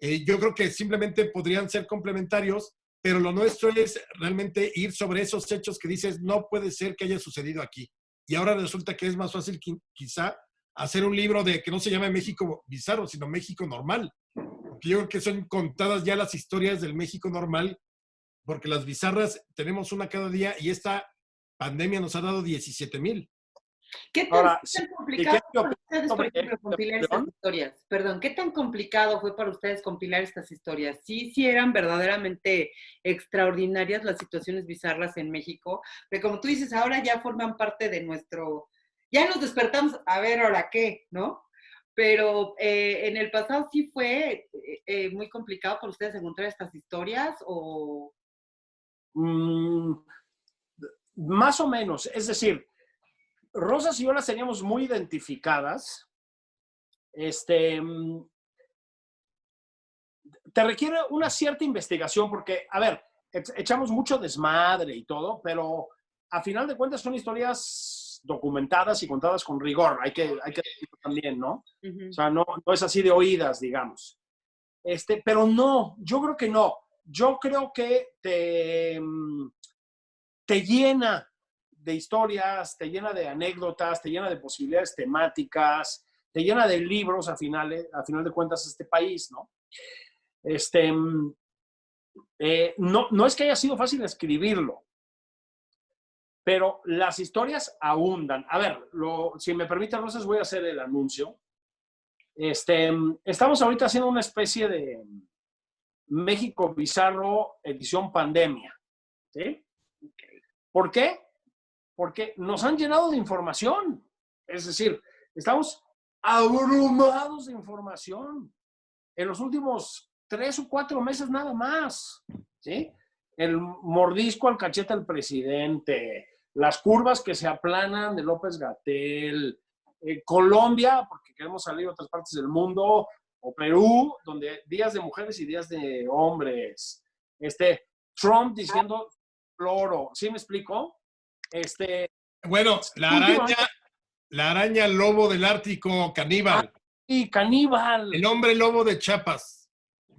S2: yo creo que simplemente podrían ser complementarios, pero lo nuestro es realmente ir sobre esos hechos que dices, no puede ser que haya sucedido aquí. Y ahora resulta que es más fácil quizá hacer un libro de que no se llame México Bizarro, sino México Normal. Porque yo creo que son contadas ya las historias del México normal, porque las bizarras tenemos una cada día y esta pandemia nos ha dado 17,000.
S4: ¿Qué tan complicado fue para ustedes, por ejemplo, compilar estas historias? Perdón, ¿qué tan complicado fue para ustedes compilar estas historias? Sí eran verdaderamente extraordinarias las situaciones bizarras en México, pero como tú dices, ahora ya forman parte de nuestro... Ya nos despertamos a ver ahora qué, ¿no? pero en el pasado sí fue muy complicado para ustedes encontrar estas historias o...
S3: Más o menos, es decir, Rosas y yo las teníamos muy identificadas. Te requiere una cierta investigación porque, a ver, echamos mucho desmadre y todo, pero a final de cuentas son historias documentadas y contadas con rigor. Hay que decirlo también, ¿no? O sea, no es así de oídas, digamos. Pero no, yo creo que no. Yo creo que te llena de historias, te llena de anécdotas, te llena de posibilidades temáticas, te llena de libros a final de cuentas este país, ¿no? No es que haya sido fácil escribirlo, pero las historias abundan. A ver, si me permite, Rosas, voy a hacer el anuncio. Estamos ahorita haciendo una especie de México Bizarro edición pandemia. ¿Sí? ¿Por qué? Porque nos han llenado de información. Es decir, estamos abrumados de información. En los últimos 3 o 4 meses nada más. ¿Sí? El mordisco al cachete al presidente, las curvas que se aplanan de López-Gatell, Colombia, porque queremos salir a otras partes del mundo, o Perú, donde días de mujeres y días de hombres. Trump diciendo cloro. ¿Sí me explico?
S2: Bueno, la araña lobo del Ártico, caníbal.
S3: Sí, caníbal.
S2: El hombre lobo de Chiapas.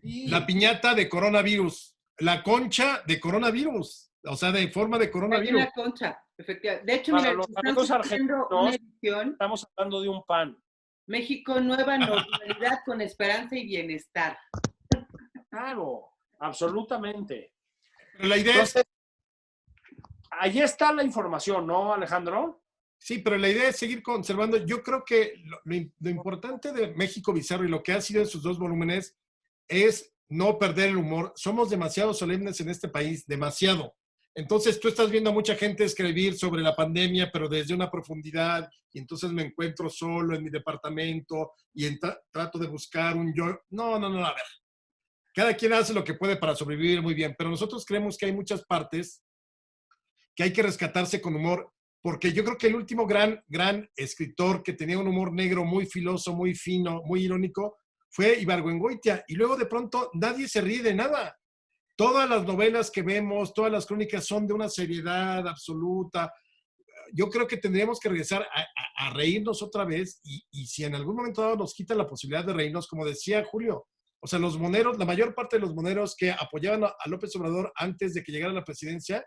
S3: Sí.
S2: La piñata de coronavirus. La concha de coronavirus. O sea, de forma de coronavirus.
S4: La concha, efectivamente. De hecho,
S3: Para
S4: mira,
S3: los
S4: estamos
S3: amigos
S4: haciendo
S3: argentinos,
S4: una edición.
S3: Estamos hablando de un pan.
S4: México, nueva normalidad con esperanza y bienestar.
S3: Claro, absolutamente.
S2: Pero la idea es...
S3: Ahí está la información, ¿no, Alejandro?
S2: Sí, pero la idea es seguir conservando. Yo creo que lo importante de México Bizarro y lo que ha sido en sus 2 volúmenes es no perder el humor. Somos demasiado solemnes en este país, demasiado. Entonces tú estás viendo a mucha gente escribir sobre la pandemia, pero desde una profundidad, y entonces me encuentro solo en mi departamento y trato de buscar un yo. No, a ver. Cada quien hace lo que puede para sobrevivir muy bien, pero nosotros creemos que hay muchas partes que hay que rescatarse con humor, porque yo creo que el último gran escritor que tenía un humor negro muy filoso, muy fino, muy irónico, fue Ibargüengoitia, y luego de pronto nadie se ríe de nada. Todas las novelas que vemos, todas las crónicas son de una seriedad absoluta. Yo creo que tendríamos que regresar a reírnos otra vez, y si en algún momento dado nos quitan la posibilidad de reírnos, como decía Julio, o sea, los moneros, la mayor parte de los moneros que apoyaban a López Obrador antes de que llegara a la presidencia,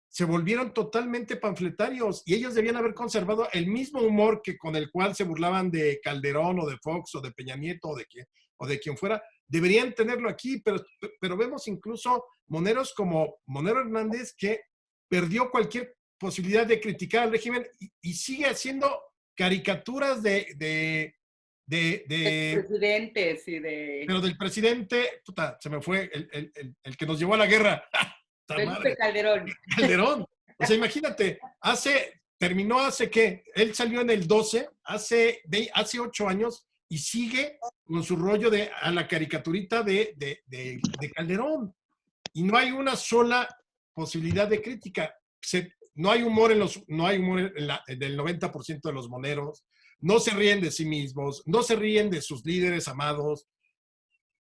S2: se volvieron totalmente panfletarios, y ellos debían haber conservado el mismo humor que con el cual se burlaban de Calderón o de Fox o de Peña Nieto o de quien fuera. Deberían tenerlo aquí, pero vemos incluso moneros como Monero Hernández, que perdió cualquier posibilidad de criticar al régimen y sigue haciendo caricaturas de
S4: presidentes y de...
S2: Pero del presidente, puta, se me fue el que nos llevó a la guerra.
S4: Felipe Calderón.
S2: Calderón. O sea, imagínate, terminó hace ¿qué? Él salió en el 12, hace 8 años, y sigue con su rollo a la caricaturita de Calderón. Y no hay una sola posibilidad de crítica. No hay humor del 90% de los moneros. No se ríen de sí mismos, no se ríen de sus líderes amados.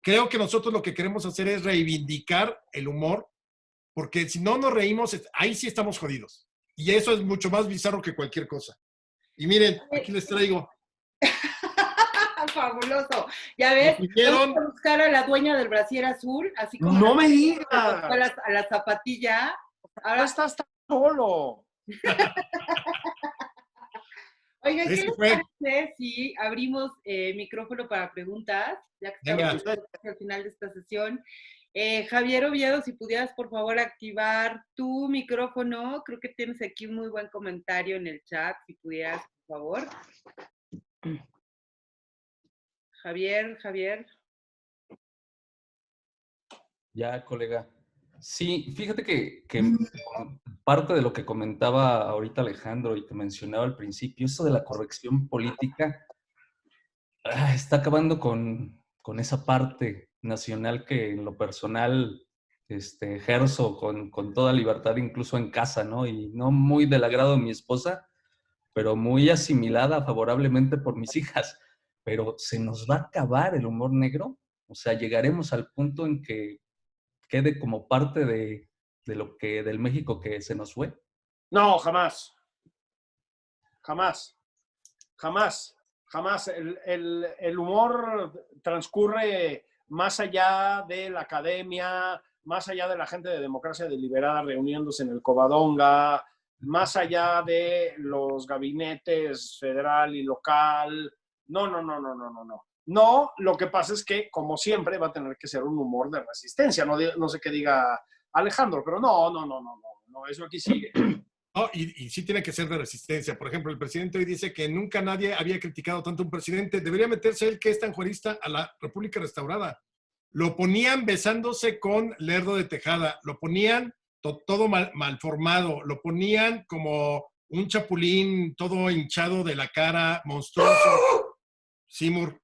S2: Creo que nosotros lo que queremos hacer es reivindicar el humor, porque si no nos reímos, ahí sí estamos jodidos. Y eso es mucho más bizarro que cualquier cosa. Y miren, aquí les traigo.
S4: Fabuloso. Ya ves, vamos a buscar a la dueña del brasier azul, así como...
S3: ¡No me digas!
S4: A la zapatilla.
S3: Ahora estás tan solo.
S4: Oigan, ¿qué les parece si abrimos micrófono para preguntas? Ya que estamos al final de esta sesión. Javier Oviedo, si pudieras por favor activar tu micrófono. Creo que tienes aquí un muy buen comentario en el chat, si pudieras, por favor. Javier.
S5: Ya, colega. Sí, fíjate que parte de lo que comentaba ahorita Alejandro y que mencionaba al principio, eso de la corrección política, está acabando con esa parte nacional que en lo personal ejerzo con toda libertad, incluso en casa, ¿no? Y no muy del agrado de mi esposa, pero muy asimilada favorablemente por mis hijas. Pero se nos va a acabar el humor negro. O sea, llegaremos al punto en que quede como parte del México que se nos fue.
S3: No, jamás. Jamás. Jamás. Jamás. El humor transcurre más allá de la academia, más allá de la gente de democracia deliberada reuniéndose en el Covadonga, más allá de los gabinetes federal y local. No, no, no, no, no, no, no. No, lo que pasa es que, como siempre, va a tener que ser un humor de resistencia. No, no sé qué diga Alejandro, pero no, no, no, no, no, no, eso aquí sigue.
S2: No, y sí tiene que ser de resistencia. Por ejemplo, el presidente hoy dice que nunca nadie había criticado tanto a un presidente. Debería meterse él, que es tan juarista, a la República Restaurada. Lo ponían besándose con Lerdo de Tejada, lo ponían todo mal formado, lo ponían como un chapulín todo hinchado de la cara, monstruoso. Seymour.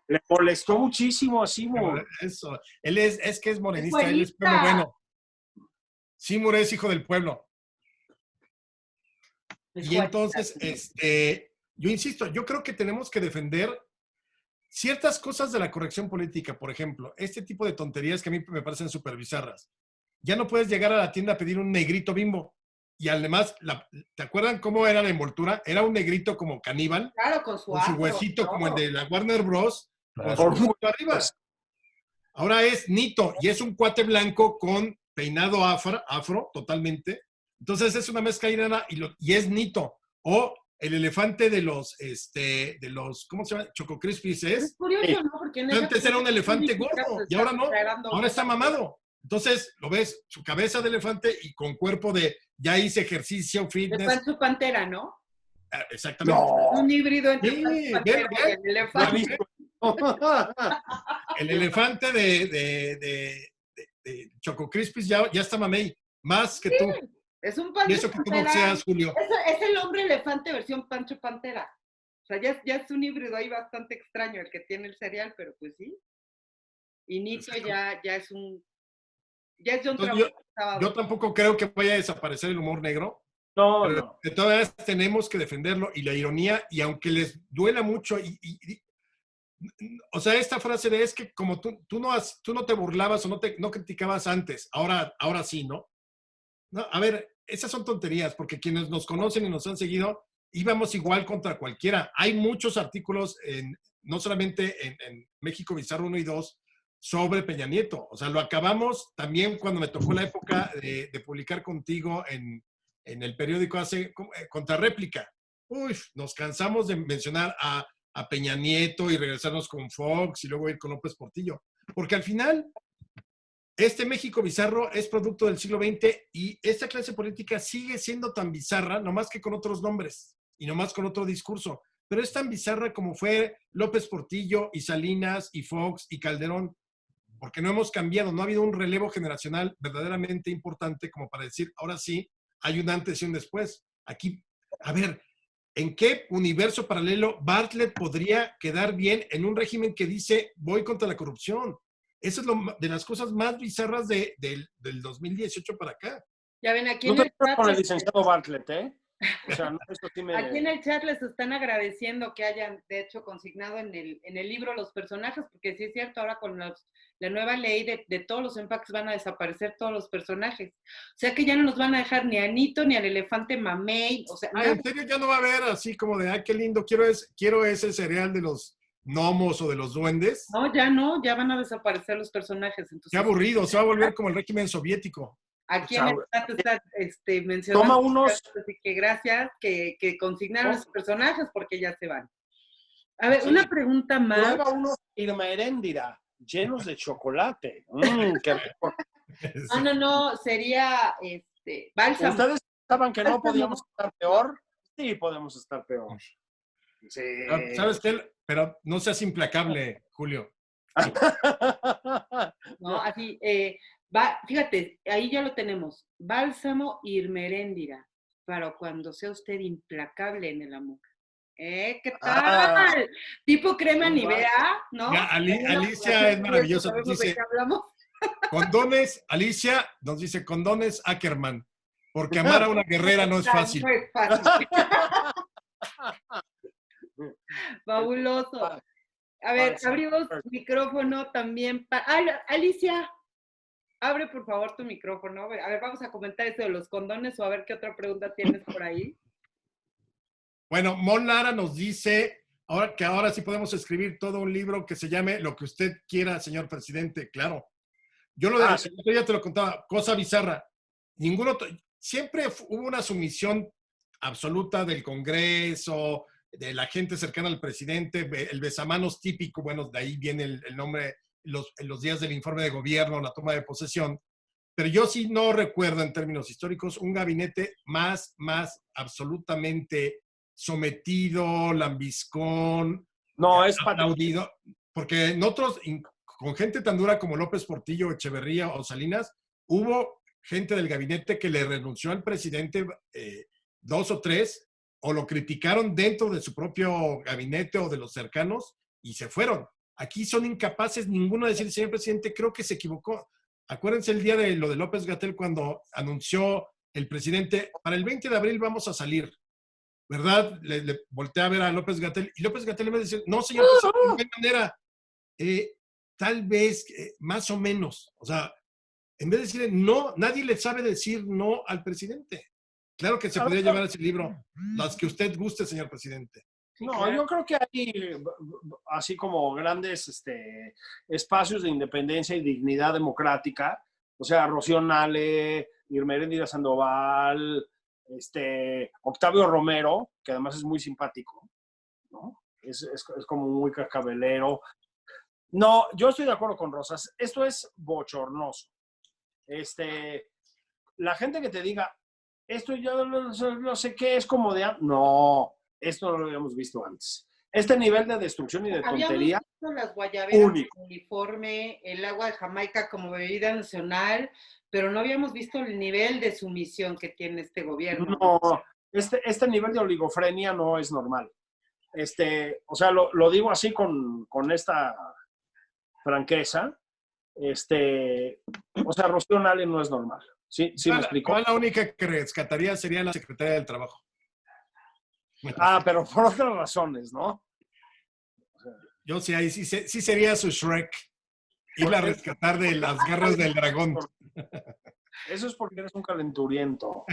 S3: Le molestó muchísimo a Seymour.
S2: Eso. Él es que es morenista, él es pueblo bueno. Seymour es hijo del pueblo. Y entonces, yo insisto, yo creo que tenemos que defender ciertas cosas de la corrección política. Por ejemplo, este tipo de tonterías que a mí me parecen súper bizarras. Ya no puedes llegar a la tienda a pedir un negrito Bimbo. Y además, ¿te acuerdan cómo era la envoltura? Era un negrito como caníbal.
S4: Claro, con su
S2: huesito,
S4: todo.
S2: Como el de la Warner Bros.
S5: Claro.
S2: Con su huesito arriba. Ahora es Nito y es un cuate blanco con peinado afro totalmente. Entonces es una mezcla y es Nito. O el elefante de los, ¿cómo se llama? Choco Crispies es
S4: curioso, ¿no? Porque
S2: antes era un elefante gordo y ahora no. Ahora está mamado. Entonces, lo ves, su cabeza de elefante y con cuerpo de, ya hice ejercicio, fitness.
S4: De Pancho Pantera, ¿no?
S2: Exactamente.
S3: No.
S4: Un híbrido entre
S2: Sí,
S4: Pancho Pantera y el elefante.
S2: El elefante de Choco Crispies ya está mamey, más que tú.
S4: Es un Pancho
S2: Y eso que tú
S4: Pantera.
S2: boxeas, Julio.
S4: Es el hombre elefante versión Pancho Pantera. O sea, ya es un híbrido ahí bastante extraño el que tiene el cereal, pero pues sí. Y Nito ya es John Travolta.
S2: Yo tampoco creo que vaya a desaparecer el humor negro.
S3: No,
S2: pero
S3: no.
S2: De todas maneras tenemos que defenderlo y la ironía, y aunque les duela mucho, o sea, esta frase de es que como tú no te burlabas o no criticabas antes, ahora sí, ¿no? No, a ver, esas son tonterías, porque quienes nos conocen y nos han seguido, íbamos igual contra cualquiera. Hay muchos artículos, no solamente en México Bizarro 1 y 2, sobre Peña Nieto. O sea, lo acabamos también cuando me tocó la época de publicar contigo en el periódico hace Contrarréplica. Uy, nos cansamos de mencionar a Peña Nieto y regresarnos con Fox y luego ir con López Portillo. Porque al final, este México bizarro es producto del siglo XX y esta clase política sigue siendo tan bizarra, nomás que con otros nombres y nomás con otro discurso. Pero es tan bizarra como fue López Portillo y Salinas y Fox y Calderón, porque no hemos cambiado, no ha habido un relevo generacional verdaderamente importante como para decir, ahora sí, hay un antes y un después. Aquí, a ver, ¿en qué universo paralelo Bartlett podría quedar bien en un régimen que dice voy contra la corrupción? Eso es de las cosas más bizarras del 2018 para acá.
S4: Ya ven, aquí
S3: no
S4: en el chat.
S3: Con el licenciado Bartlett, ¿eh? O sea, eso sí
S4: Aquí en el chat les están agradeciendo que hayan, de hecho, consignado en el libro los personajes, porque sí es cierto, ahora con la nueva ley de todos los empaques van a desaparecer todos los personajes. O sea que ya no nos van a dejar ni a Nito ni al elefante mamey. O sea,
S2: ¿en serio ya no va a haber así como de, qué lindo, quiero ese cereal de los gnomos o de los duendes?
S4: No, ya van a desaparecer los personajes. Entonces,
S2: qué aburrido, se va a volver como el régimen soviético.
S4: Aquí en el chat está mencionando.
S3: Toma unos.
S4: Así que gracias que consignaron los personajes porque ya se van. A ver, una pregunta más.
S3: Prueba unos Irma Heréndira llenos de chocolate. Qué rico.
S4: No, sería bálsamo.
S3: ¿Ustedes pensaban que no podíamos estar peor? Sí, podemos estar peor. Sí.
S2: ¿Sabes qué? Pero no seas implacable, Julio.
S4: No, así, fíjate, ahí ya lo tenemos. Bálsamo Irmeréndira, para cuando sea usted implacable en el amor. ¿Qué tal? Tipo crema
S3: no
S4: Nivea, ¿no?
S2: Ya, Alicia es maravillosa. Nos
S4: ¿Sabemos de
S2: dice,
S4: qué hablamos?
S2: condones, Alicia nos dice, condones Ackerman. Porque amar a una guerrera no es fácil.
S4: No es fácil. Fabuloso. A ver, abrimos micrófono también. Alicia, abre por favor tu micrófono. A ver, vamos a comentar eso de los condones o a ver qué otra pregunta tienes por ahí.
S2: Bueno, Mon Lara nos dice ahora sí podemos escribir todo un libro que se llame Lo que usted quiera, señor presidente. Claro. Yo ya te lo contaba, cosa bizarra. Siempre hubo una sumisión absoluta del Congreso, de la gente cercana al presidente, el besamanos típico, bueno, de ahí viene el nombre, los días del informe de gobierno, la toma de posesión. Pero yo sí no recuerdo en términos históricos un gabinete más absolutamente sometido, lambiscón,
S3: No, es
S2: aplaudido, porque nosotros, con gente tan dura como López Portillo, Echeverría o Salinas, hubo gente del gabinete que le renunció al presidente 2 o 3, o lo criticaron dentro de su propio gabinete o de los cercanos y se fueron. Aquí son incapaces ninguno de decir, señor presidente, creo que se equivocó. Acuérdense el día de lo de López-Gatell cuando anunció el presidente, para el 20 de abril vamos a salir, ¿verdad? Le volteé a ver a López-Gatell y López-Gatell me decía, no, señor presidente, de qué manera. Tal vez, más o menos. O sea, en vez de decirle no, nadie le sabe decir no al presidente. Claro que se podría llevar ese libro, las que usted guste, señor presidente.
S3: No, claro. Yo creo que hay así como grandes espacios de independencia y dignidad democrática. O sea, Rocío Nale, Irma Heréndira Sandoval, Octavio Romero, que además es muy simpático, ¿no? Es como muy cascabelero. No, yo estoy de acuerdo con Rosas. Esto es bochornoso. La gente que te diga, esto yo no sé qué, es como de... No, esto no lo habíamos visto antes. Este nivel de destrucción y de tontería...
S4: Habíamos visto las guayaberas en uniforme, el agua de Jamaica como bebida nacional, pero no habíamos visto el nivel de sumisión que tiene este gobierno.
S3: No, este nivel de oligofrenia no es normal. O sea, lo digo así con esta franqueza. O sea, Rocío Nale no es normal. ¿Sí me explicó?
S2: La única que rescataría sería la Secretaría del Trabajo.
S3: Pero por otras razones, ¿no?
S2: O sea, yo sí, ahí sí sería su Shrek. Ir a rescatar de las garras del dragón.
S3: Eso es porque eres un calenturiento.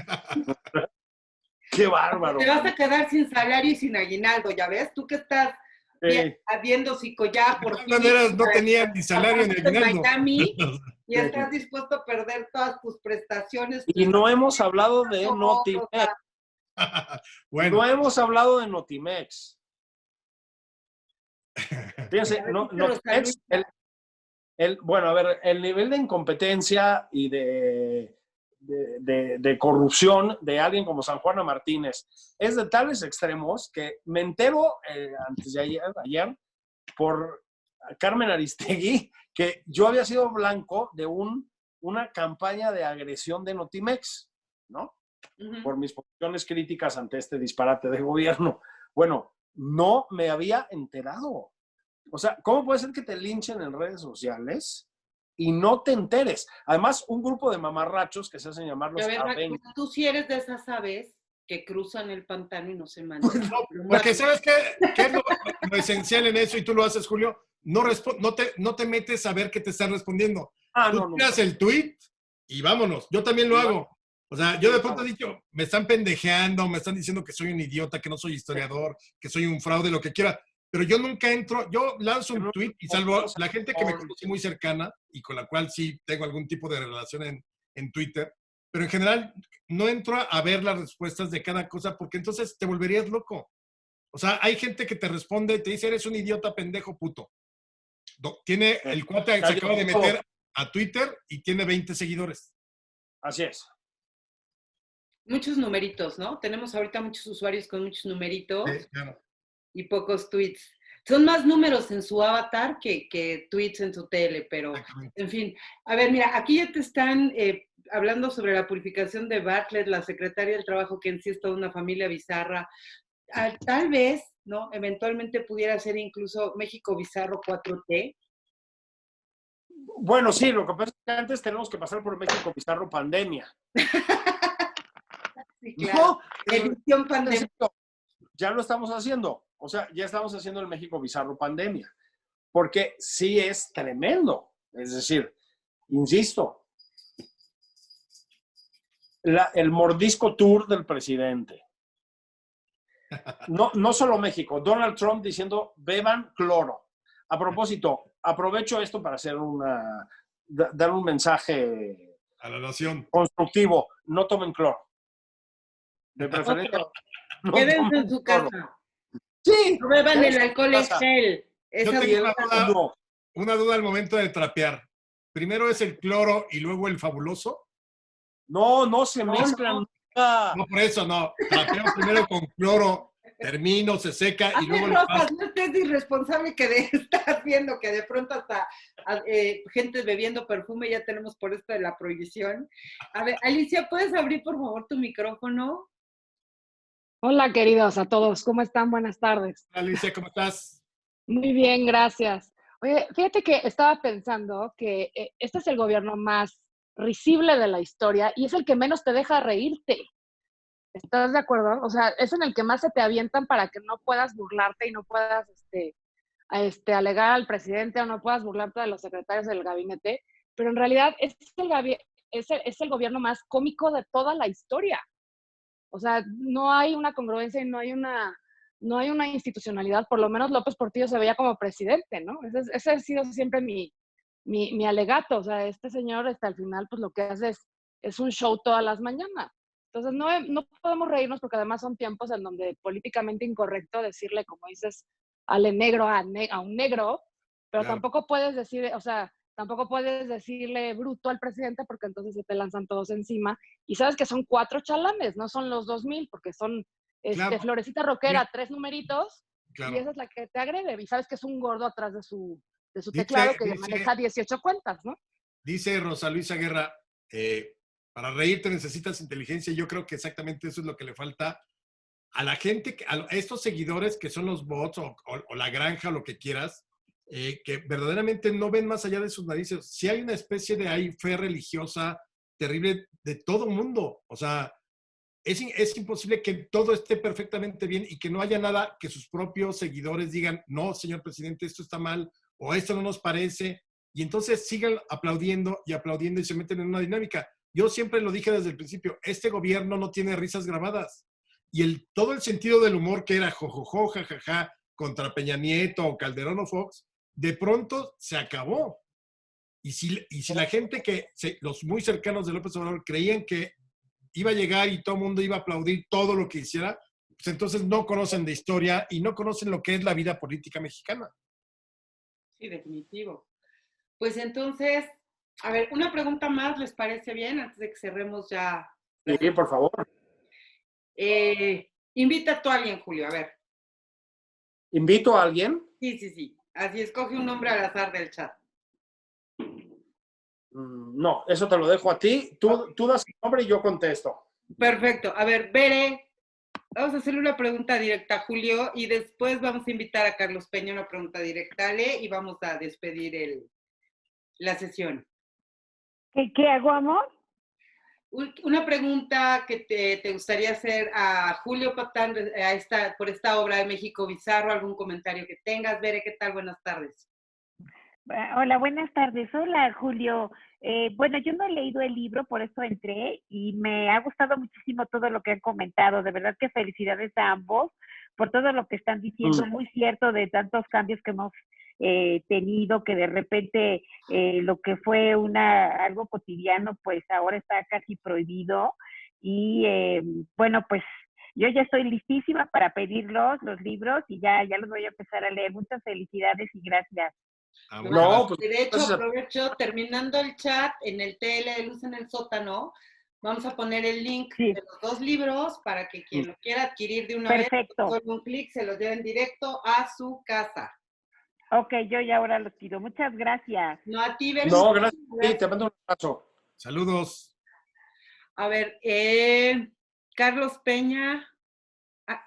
S3: ¡Qué bárbaro!
S4: Te vas a quedar sin salario y sin aguinaldo, ¿ya ves? Tú que estás viendo Psicoya por fin.
S2: No tenía ni salario ni aguinaldo.
S4: Miami, y estás dispuesto a perder todas tus prestaciones.
S3: Y no hemos hablado de Notimex.
S2: Bueno.
S3: No hemos hablado de Notimex. Fíjense, Notimex, bueno, a ver, el nivel de incompetencia y de corrupción de alguien como San Juana Martínez es de tales extremos que me entero antes de ayer por Carmen Aristegui que yo había sido blanco de una campaña de agresión de Notimex, ¿no? Por mis posiciones críticas ante este disparate de gobierno. Bueno, no me había enterado. O sea, ¿cómo puede ser que te linchen en redes sociales y no te enteres? Además, un grupo de mamarrachos que se hacen llamar los Avengers.
S4: Tú sí eres de esas aves que cruzan el pantano y no se mandan.
S2: Porque ¿sabes qué es lo esencial en eso? Y tú lo haces, Julio. No te metes a ver qué te están respondiendo. Tú tiras el tweet y vámonos. Yo también lo hago. O sea, yo de pronto he dicho, me están pendejeando, me están diciendo que soy un idiota, que no soy historiador, que soy un fraude, lo que quiera. Pero yo nunca entro, yo lanzo un tweet y salvo la gente que me conoce muy cercana y con la cual sí tengo algún tipo de relación en Twitter, pero en general no entro a ver las respuestas de cada cosa porque entonces te volverías loco. O sea, hay gente que te responde y te dice, eres un idiota, pendejo, puto. Tiene el cuate se acaba de meter a Twitter y tiene 20 seguidores.
S3: Así es.
S4: Muchos numeritos, ¿no? Tenemos ahorita muchos usuarios con muchos numeritos.
S2: Sí, claro.
S4: Y pocos tweets. Son más números en su avatar que tweets en su tele, pero en fin. A ver, mira, aquí ya te están hablando sobre la purificación de Bartlett, la secretaria del Trabajo, que en sí es toda una familia bizarra. tal vez, ¿no? Eventualmente pudiera ser incluso México Bizarro 4T.
S3: Bueno, sí, lo que pasa es que antes tenemos que pasar por México Bizarro pandemia.
S4: Sí, claro.
S3: No,
S4: Edición pandemia.
S3: ya lo estamos haciendo. O sea, ya estamos haciendo el México Bizarro pandemia. Porque sí es tremendo. Es decir, insisto, el mordisco tour del presidente. No solo México, Donald Trump diciendo beban cloro. A propósito, aprovecho esto para hacer dar un mensaje
S2: a la nación
S3: constructivo. No tomen cloro. De preferencia. No
S4: quédense en su
S3: cloro.
S4: casa.
S3: Sí.
S4: No beban el alcohol en gel.
S2: Yo tengo una duda al momento de trapear. ¿Primero es el cloro y luego el fabuloso?
S3: No se mezclan.
S2: No, por eso no. Trapeo primero con cloro, termino, se seca y luego...
S4: Rosas, no estés irresponsable que estás viendo que de pronto hasta gente bebiendo perfume ya tenemos por esto de la prohibición. A ver, Alicia, ¿puedes abrir por favor tu micrófono?
S8: Hola, queridos a todos. ¿Cómo están? Buenas tardes.
S2: Hola, Alicia, ¿cómo estás?
S8: Muy bien, gracias. Oye, fíjate que estaba pensando que este es el gobierno más risible de la historia y es el que menos te deja reírte. ¿Estás de acuerdo? O sea, es en el que más se te avientan para que no puedas burlarte y no puedas alegar al presidente o no puedas burlarte de los secretarios del gabinete, pero en realidad es el gobierno más cómico de toda la historia. O sea, no hay una congruencia y no hay una institucionalidad. Por lo menos López Portillo se veía como presidente, ¿no? Ese ha sido siempre mi alegato. O sea, este señor al final pues lo que hace es un show todas las mañanas. Entonces no podemos reírnos porque además son tiempos en donde políticamente incorrecto decirle, como dices, a un negro, pero
S2: Claro.
S8: tampoco puedes decir, o sea, tampoco puedes decirle bruto al presidente porque entonces se te lanzan todos encima. Y sabes que son 4 chalanes, no son los 2000, porque son
S2: Claro.
S8: Florecita Rockera, 3 numeritos,
S2: Claro.
S8: y esa es la que te agrede. Y sabes que es un gordo atrás de su teclado que maneja 18 cuentas, ¿no?
S2: Dice Rosa Luisa Guerra, para reírte necesitas inteligencia. Yo creo que exactamente eso es lo que le falta a la gente, a estos seguidores que son los bots o la granja o lo que quieras, que verdaderamente no ven más allá de sus narices. Si hay una especie de fe religiosa terrible de todo mundo. O sea, es imposible que todo esté perfectamente bien y que no haya nada que sus propios seguidores digan, no, señor presidente, esto está mal o esto no nos parece. Y entonces sigan aplaudiendo y se meten en una dinámica. Yo siempre lo dije desde el principio, este gobierno no tiene risas grabadas. Y todo el sentido del humor que era jojojo, jajaja, contra Peña Nieto o Calderón o Fox, de pronto se acabó. Y si la gente los muy cercanos de López Obrador creían que iba a llegar y todo el mundo iba a aplaudir todo lo que hiciera, pues entonces no conocen de historia y no conocen lo que es la vida política mexicana.
S4: Sí, definitivo. Pues entonces, a ver, una pregunta más, ¿les parece bien? Antes de que cerremos ya.
S3: Sí, por favor.
S4: Invita tú a alguien, Julio, a ver.
S3: ¿Invito a alguien?
S4: Sí. Así escoge un nombre al azar del chat.
S3: No, eso te lo dejo a ti. Tú das el nombre y yo contesto.
S4: Perfecto. A ver, Bere, vamos a hacerle una pregunta directa a Julio y después vamos a invitar a Carlos Peña una pregunta directa, Ale, y vamos a despedir la sesión.
S9: ¿Qué hago, amor?
S4: Una pregunta que te gustaría hacer a Julio Patán por esta obra de México Bizarro, algún comentario que tengas. Bere, ¿qué tal? Buenas tardes.
S9: Hola, buenas tardes. Hola, Julio. Bueno, yo no he leído el libro, por eso entré y me ha gustado muchísimo todo lo que han comentado. De verdad que felicidades a ambos por todo lo que están diciendo. Muy cierto de tantos cambios que hemos tenido, que de repente lo que fue algo cotidiano, pues ahora está casi prohibido. Y bueno, pues yo ya estoy listísima para pedir los libros y ya los voy a empezar a leer. Muchas felicidades y gracias.
S3: No, pues,
S4: de hecho, aprovecho, terminando el chat, en el TL de Luz en el Sótano, vamos a poner el link de los 2 libros para que quien lo quiera adquirir de una vez, con un clic, se los lleven directo a su casa.
S9: Ok, yo ya ahora los pido. Muchas gracias.
S4: No, a ti, Ver.
S3: No, gracias. Sí, te mando un abrazo.
S2: Saludos.
S4: A ver, Carlos Peña.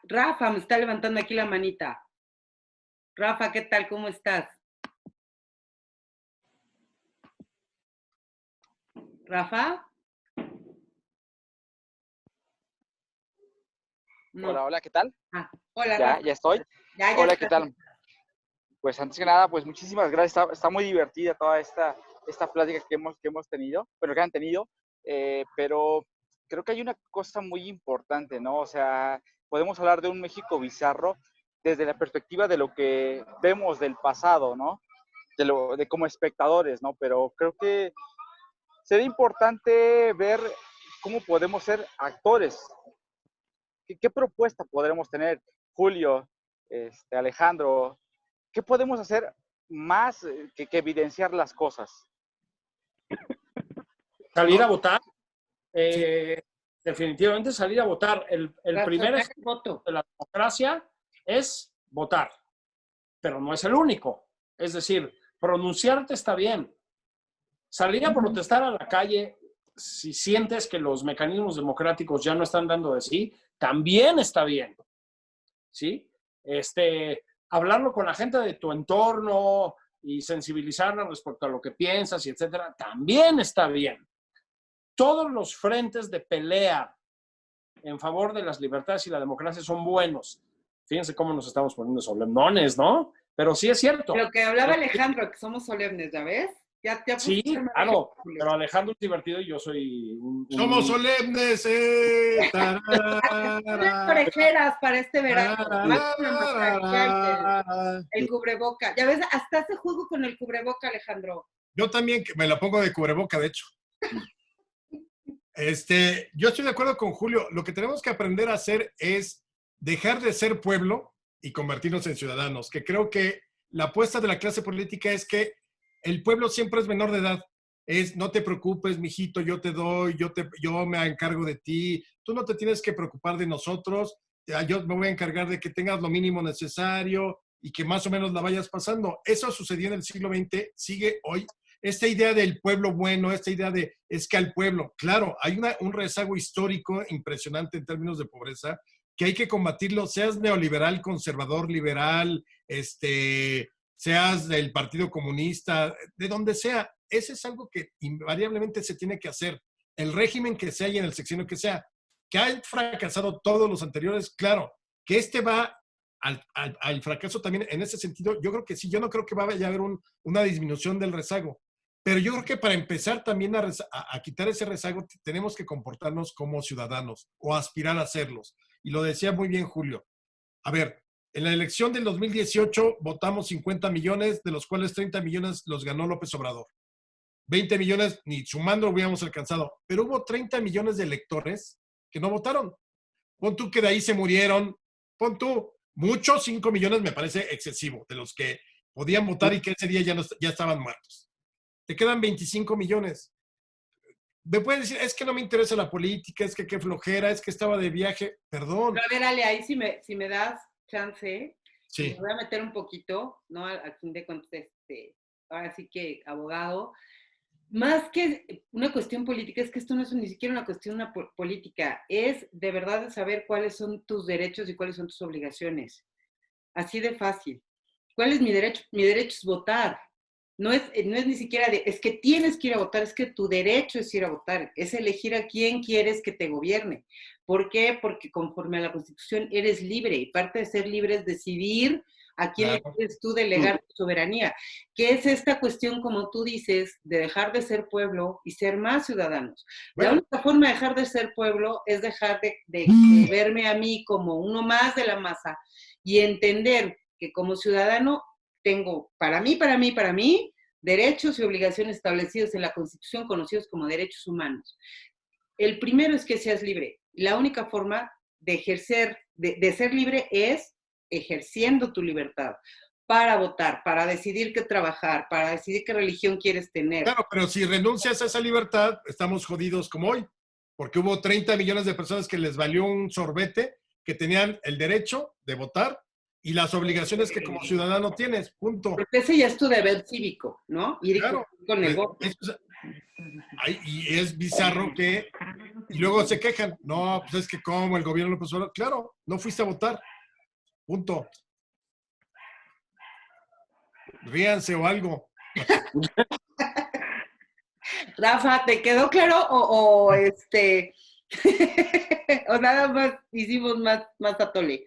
S4: Rafa, me está levantando aquí la manita. Rafa, ¿qué tal? ¿Cómo estás? ¿Rafa?
S10: No. Hola, hola, ¿qué tal?
S4: Hola,
S10: ya,
S4: Rafa.
S10: Ya estoy.
S4: Ya
S10: hola, ¿qué tal? Pues antes que nada, pues muchísimas gracias. Está muy divertida toda esta plática que hemos tenido, bueno, que han tenido, pero creo que hay una cosa muy importante, ¿no? O sea, podemos hablar de un México bizarro desde la perspectiva de lo que vemos del pasado, ¿no? De como espectadores, ¿no? Pero creo que sería importante ver cómo podemos ser actores. ¿Qué propuesta podremos tener, Julio, Alejandro? ¿Qué podemos hacer más que evidenciar las cosas?
S3: Salir a votar. Definitivamente salir a votar. El primer
S4: voto
S3: de la democracia es votar, pero no es el único. Es decir, pronunciarte está bien. Salir a protestar a la calle, si sientes que los mecanismos democráticos ya no están dando de sí, también está bien. ¿Sí? Hablarlo con la gente de tu entorno y sensibilizarla respecto a lo que piensas y etcétera, también está bien. Todos los frentes de pelea en favor de las libertades y la democracia son buenos. Fíjense cómo nos estamos poniendo solemnones, ¿no? Pero sí es cierto.
S4: Lo que hablaba Alejandro, que somos solemes, ¿ya ves? Ya
S3: sí, claro, pero Alejandro es divertido y yo soy
S2: ¡Somos solemnes!
S4: Orejeras para este verano. El cubreboca. Ya ves, hasta hace juego con el cubreboca, Alejandro.
S2: Yo también me la pongo de cubreboca, de hecho. Yo estoy de acuerdo con Julio. Lo que tenemos que aprender a hacer es dejar de ser pueblo y convertirnos en ciudadanos. Que creo que la apuesta de la clase política es que el pueblo siempre es menor de edad. Es, no te preocupes, mijito, yo te doy, yo me encargo de ti. Tú no te tienes que preocupar de nosotros. Yo me voy a encargar de que tengas lo mínimo necesario y que más o menos la vayas pasando. Eso sucedió en el siglo XX, sigue hoy. Esta idea del pueblo bueno, esta idea de es que al pueblo, claro, hay un rezago histórico impresionante en términos de pobreza que hay que combatirlo, seas neoliberal, conservador, liberal, seas del Partido Comunista, de donde sea. Ese es algo que invariablemente se tiene que hacer. El régimen que sea y en el sexenio que sea. Que han fracasado todos los anteriores, claro. Que va al fracaso también en ese sentido. Yo creo que sí. Yo no creo que vaya a haber una disminución del rezago. Pero yo creo que para empezar también a quitar ese rezago tenemos que comportarnos como ciudadanos o aspirar a hacerlos. Y lo decía muy bien Julio. A ver, en la elección del 2018 votamos 50 millones, de los cuales 30 millones los ganó López Obrador. 20 millones, ni sumando lo hubiéramos alcanzado. Pero hubo 30 millones de electores que no votaron. Pon tú que de ahí se murieron. Pon tú, muchos, 5 millones me parece excesivo, de los que podían votar y que ese día ya estaban muertos. Te quedan 25 millones. Me pueden decir, es que no me interesa la política, es que qué flojera, es que estaba de viaje. Perdón.
S4: Pero a ver, Ale, ahí si me das chance,
S2: sí.
S4: Me voy a meter un poquito, ¿no? Al fin de cuentas, ahora sí que abogado. Más que una cuestión política, es que esto no es ni siquiera una cuestión política, es de verdad de saber cuáles son tus derechos y cuáles son tus obligaciones. Así de fácil. ¿Cuál es mi derecho? Mi derecho es votar. No es ni siquiera es que tienes que ir a votar, es que tu derecho es ir a votar, es elegir a quién quieres que te gobierne. ¿Por qué? Porque conforme a la Constitución eres libre y parte de ser libre es decidir a quién le quieres tú delegar tu soberanía. ¿Qué es esta cuestión, como tú dices, de dejar de ser pueblo y ser más ciudadanos? Bueno. La única forma de dejar de ser pueblo es dejar de verme a mí como uno más de la masa y entender que como ciudadano tengo para mí, derechos y obligaciones establecidos en la Constitución, conocidos como derechos humanos. El primero es que seas libre. La única forma de ejercer, de ser libre es ejerciendo tu libertad para votar, para decidir qué trabajar, para decidir qué religión quieres tener.
S2: Claro, pero si renuncias a esa libertad, estamos jodidos como hoy, porque hubo 30 millones de personas que les valió un sorbete, que tenían el derecho de votar y las obligaciones que como ciudadano tienes, punto.
S4: Porque ese ya es tu deber cívico, ¿no? Ir
S2: claro,
S4: con el voto.
S2: Y es bizarro que Y luego se quejan. No, pues es que como el gobierno López Obrador. Claro, no fuiste a votar. Punto. Ríanse o algo.
S4: Rafa, ¿te quedó claro o o nada más hicimos más atole?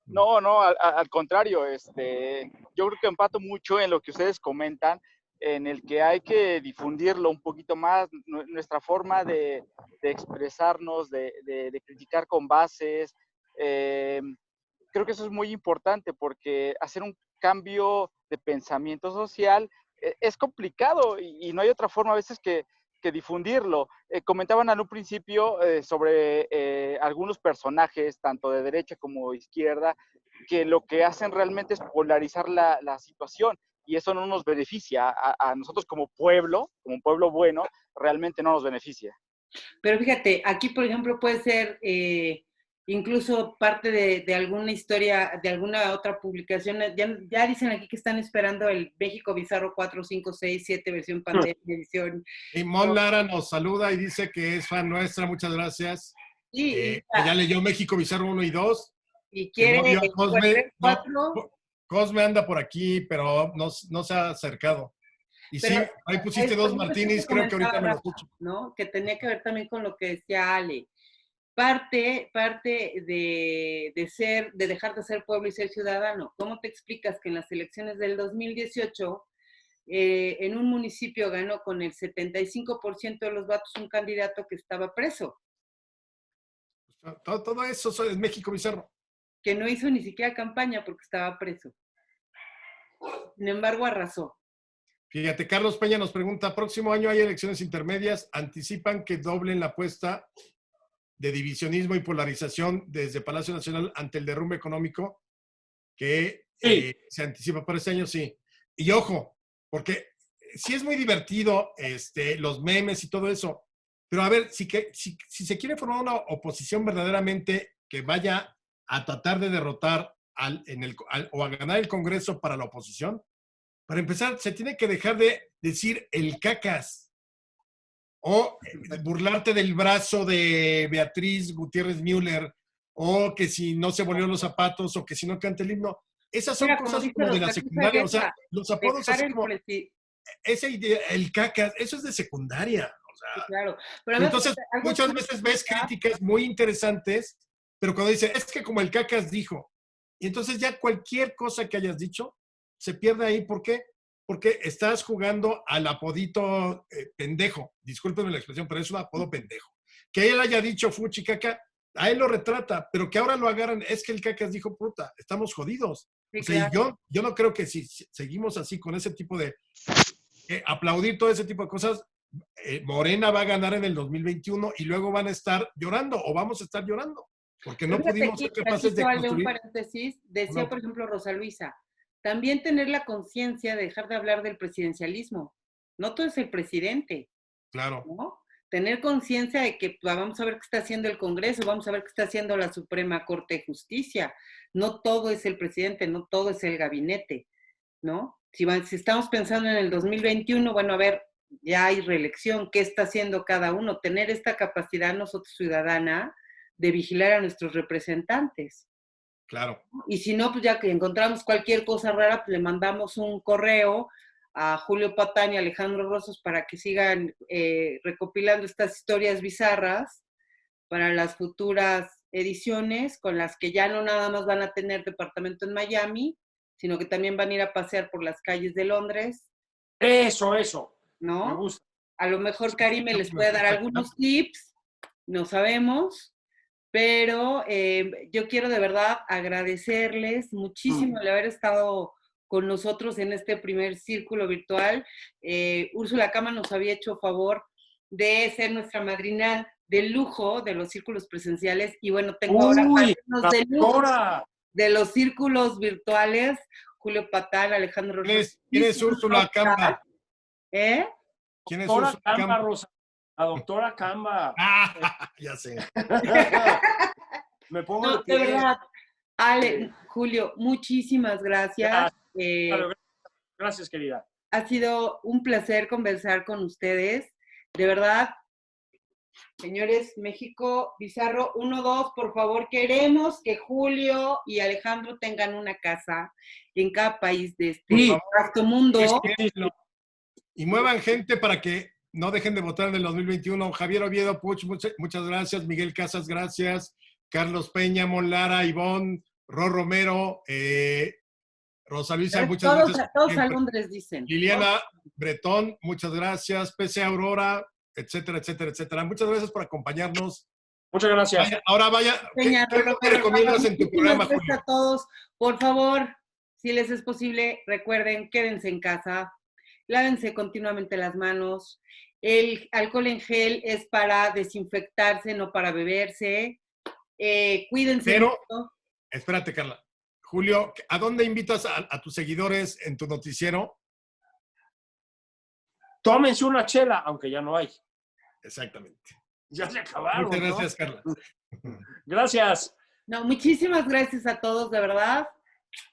S10: No, al contrario, yo creo que empato mucho en lo que ustedes comentan, en el que hay que difundirlo un poquito más, nuestra forma de expresarnos, de criticar con bases. Creo que eso es muy importante porque hacer un cambio de pensamiento social es complicado y no hay otra forma a veces que difundirlo. Comentaban en un principio sobre algunos personajes, tanto de derecha como de izquierda, que lo que hacen realmente es polarizar la situación y eso no nos beneficia. A nosotros como un pueblo bueno, realmente no nos beneficia.
S4: Pero fíjate, aquí por ejemplo puede ser incluso parte de alguna historia, de alguna otra publicación. Ya dicen aquí que están esperando el México Bizarro 4, 5, 6, 7, versión pandemia, edición.
S2: Y Mon Lara nos saluda y dice que es fan nuestra, muchas gracias.
S4: Sí,
S2: que ya leyó México Bizarro 1 y 2.
S4: Y quiere
S2: que no vio a Cosme.
S4: 4.
S2: Cosme anda por aquí, pero no se ha acercado. Y pero, sí, ahí pusiste dos Martínez, creo que ahorita me lo escucho.
S4: ¿No? Que tenía que ver también con lo que decía Ale. Parte de dejar de ser pueblo y ser ciudadano. ¿Cómo te explicas que en las elecciones del 2018 en un municipio ganó con el 75% de los votos un candidato que estaba preso?
S2: Todo eso es México Bizarro.
S4: Que no hizo ni siquiera campaña porque estaba preso. Sin embargo, arrasó.
S2: Fíjate, Carlos Peña nos pregunta, próximo año hay elecciones intermedias, ¿anticipan que doblen la apuesta de divisionismo y polarización desde Palacio Nacional ante el derrumbe económico que se anticipa para este año? Sí. Y ojo, porque sí es muy divertido los memes y todo eso, pero a ver, si se quiere formar una oposición verdaderamente que vaya a tratar de derrotar o a ganar el Congreso para la oposición, para empezar, se tiene que dejar de decir el cacas o burlarte del brazo de Beatriz Gutiérrez Müller o que si no se volvió los zapatos o que si no canta el himno. Esas son cosas como de la secundaria. O sea, los apodos así como esa idea, el cacas, eso es de secundaria. O sea,
S4: sí, claro.
S2: Pero entonces, muchas veces ves críticas muy interesantes, pero cuando dice, es que como el cacas dijo, y entonces ya cualquier cosa que hayas dicho se pierde ahí. ¿Por qué? Porque estás jugando al apodito pendejo. Discúlpenme la expresión, pero es un apodo pendejo. Que él haya dicho fuchi caca, a él lo retrata, pero que ahora lo agarran, es que el cacas dijo puta, estamos jodidos. Sí, o sea, claro. yo no creo que si seguimos así con ese tipo de aplaudir todo ese tipo de cosas, Morena va a ganar en el 2021 y luego van a estar llorando o vamos a estar llorando. Porque no pudimos ser capaces de construir.
S4: Un paréntesis, decía, por ejemplo, Rosa Luisa, también tener la conciencia de dejar de hablar del presidencialismo. No todo es el presidente.
S2: Claro.
S4: ¿No? Tener conciencia de que vamos a ver qué está haciendo el Congreso, vamos a ver qué está haciendo la Suprema Corte de Justicia. No todo es el presidente, no todo es el gabinete, ¿no? Si estamos pensando en el 2021, bueno, a ver, ya hay reelección, ¿qué está haciendo cada uno? Tener esta capacidad nosotros ciudadana de vigilar a nuestros representantes.
S2: Claro.
S4: Y si no, pues ya que encontramos cualquier cosa rara, pues le mandamos un correo a Julio Patán y Alejandro Rosas para que sigan recopilando estas historias bizarras para las futuras ediciones, con las que ya no nada más van a tener departamento en Miami, sino que también van a ir a pasear por las calles de Londres.
S3: Eso.
S4: ¿No?
S3: Me gusta.
S4: A lo mejor Karime les puede dar algunos tips, no sabemos. Pero yo quiero de verdad agradecerles muchísimo el haber estado con nosotros en este primer círculo virtual. Úrsula Cama nos había hecho favor de ser nuestra madrina de lujo de los círculos presenciales. Y bueno, tengo ahora padrinos de lujo de los círculos virtuales. Julio Patán, Alejandro Rosas.
S2: ¿Quién es Úrsula Cama?
S3: ¿Quién es Úrsula Cama, Rosa? La doctora Camba.
S2: Ya sé.
S3: Me pongo
S4: de verdad. Ale, Julio, muchísimas gracias.
S3: Gracias, querida.
S4: Ha sido un placer conversar con ustedes. De verdad, Señores, México, Bizarro 1-2, por favor, queremos que Julio y Alejandro tengan una casa en cada país de este vasto mundo.
S2: Y muevan gente para que no dejen de votar en el 2021. Javier Oviedo Puch, muchas gracias. Miguel Casas, gracias. Carlos Peña, Mon Lara, Ivonne, Ro Romero, Rosa Luisa, muchas gracias.
S4: Todos a Londres dicen.
S2: Liliana Bretón, muchas gracias. PC Aurora, etcétera, etcétera, etcétera. Muchas gracias por acompañarnos.
S3: Muchas gracias.
S2: Ahora vaya, ¿qué te recomiendas en tu programa, Julio?
S4: A todos, por favor, si les es posible, recuerden, quédense en casa, lávense continuamente las manos. El alcohol en gel es para desinfectarse, no para beberse. Cuídense.
S2: Pero, espérate, Carla. Julio, ¿a dónde invitas a tus seguidores en tu noticiero?
S3: Tómense una chela, aunque ya no hay.
S2: Exactamente.
S3: Ya se acabaron.
S2: Muchas gracias, ¿no? Carla.
S3: Gracias.
S4: No, muchísimas gracias a todos, de verdad.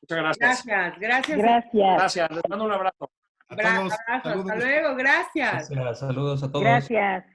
S3: Muchas gracias.
S4: Gracias.
S3: Gracias. Les mando un abrazo.
S4: Abrazo, hasta luego, gracias.
S5: Saludos a todos.
S9: Gracias.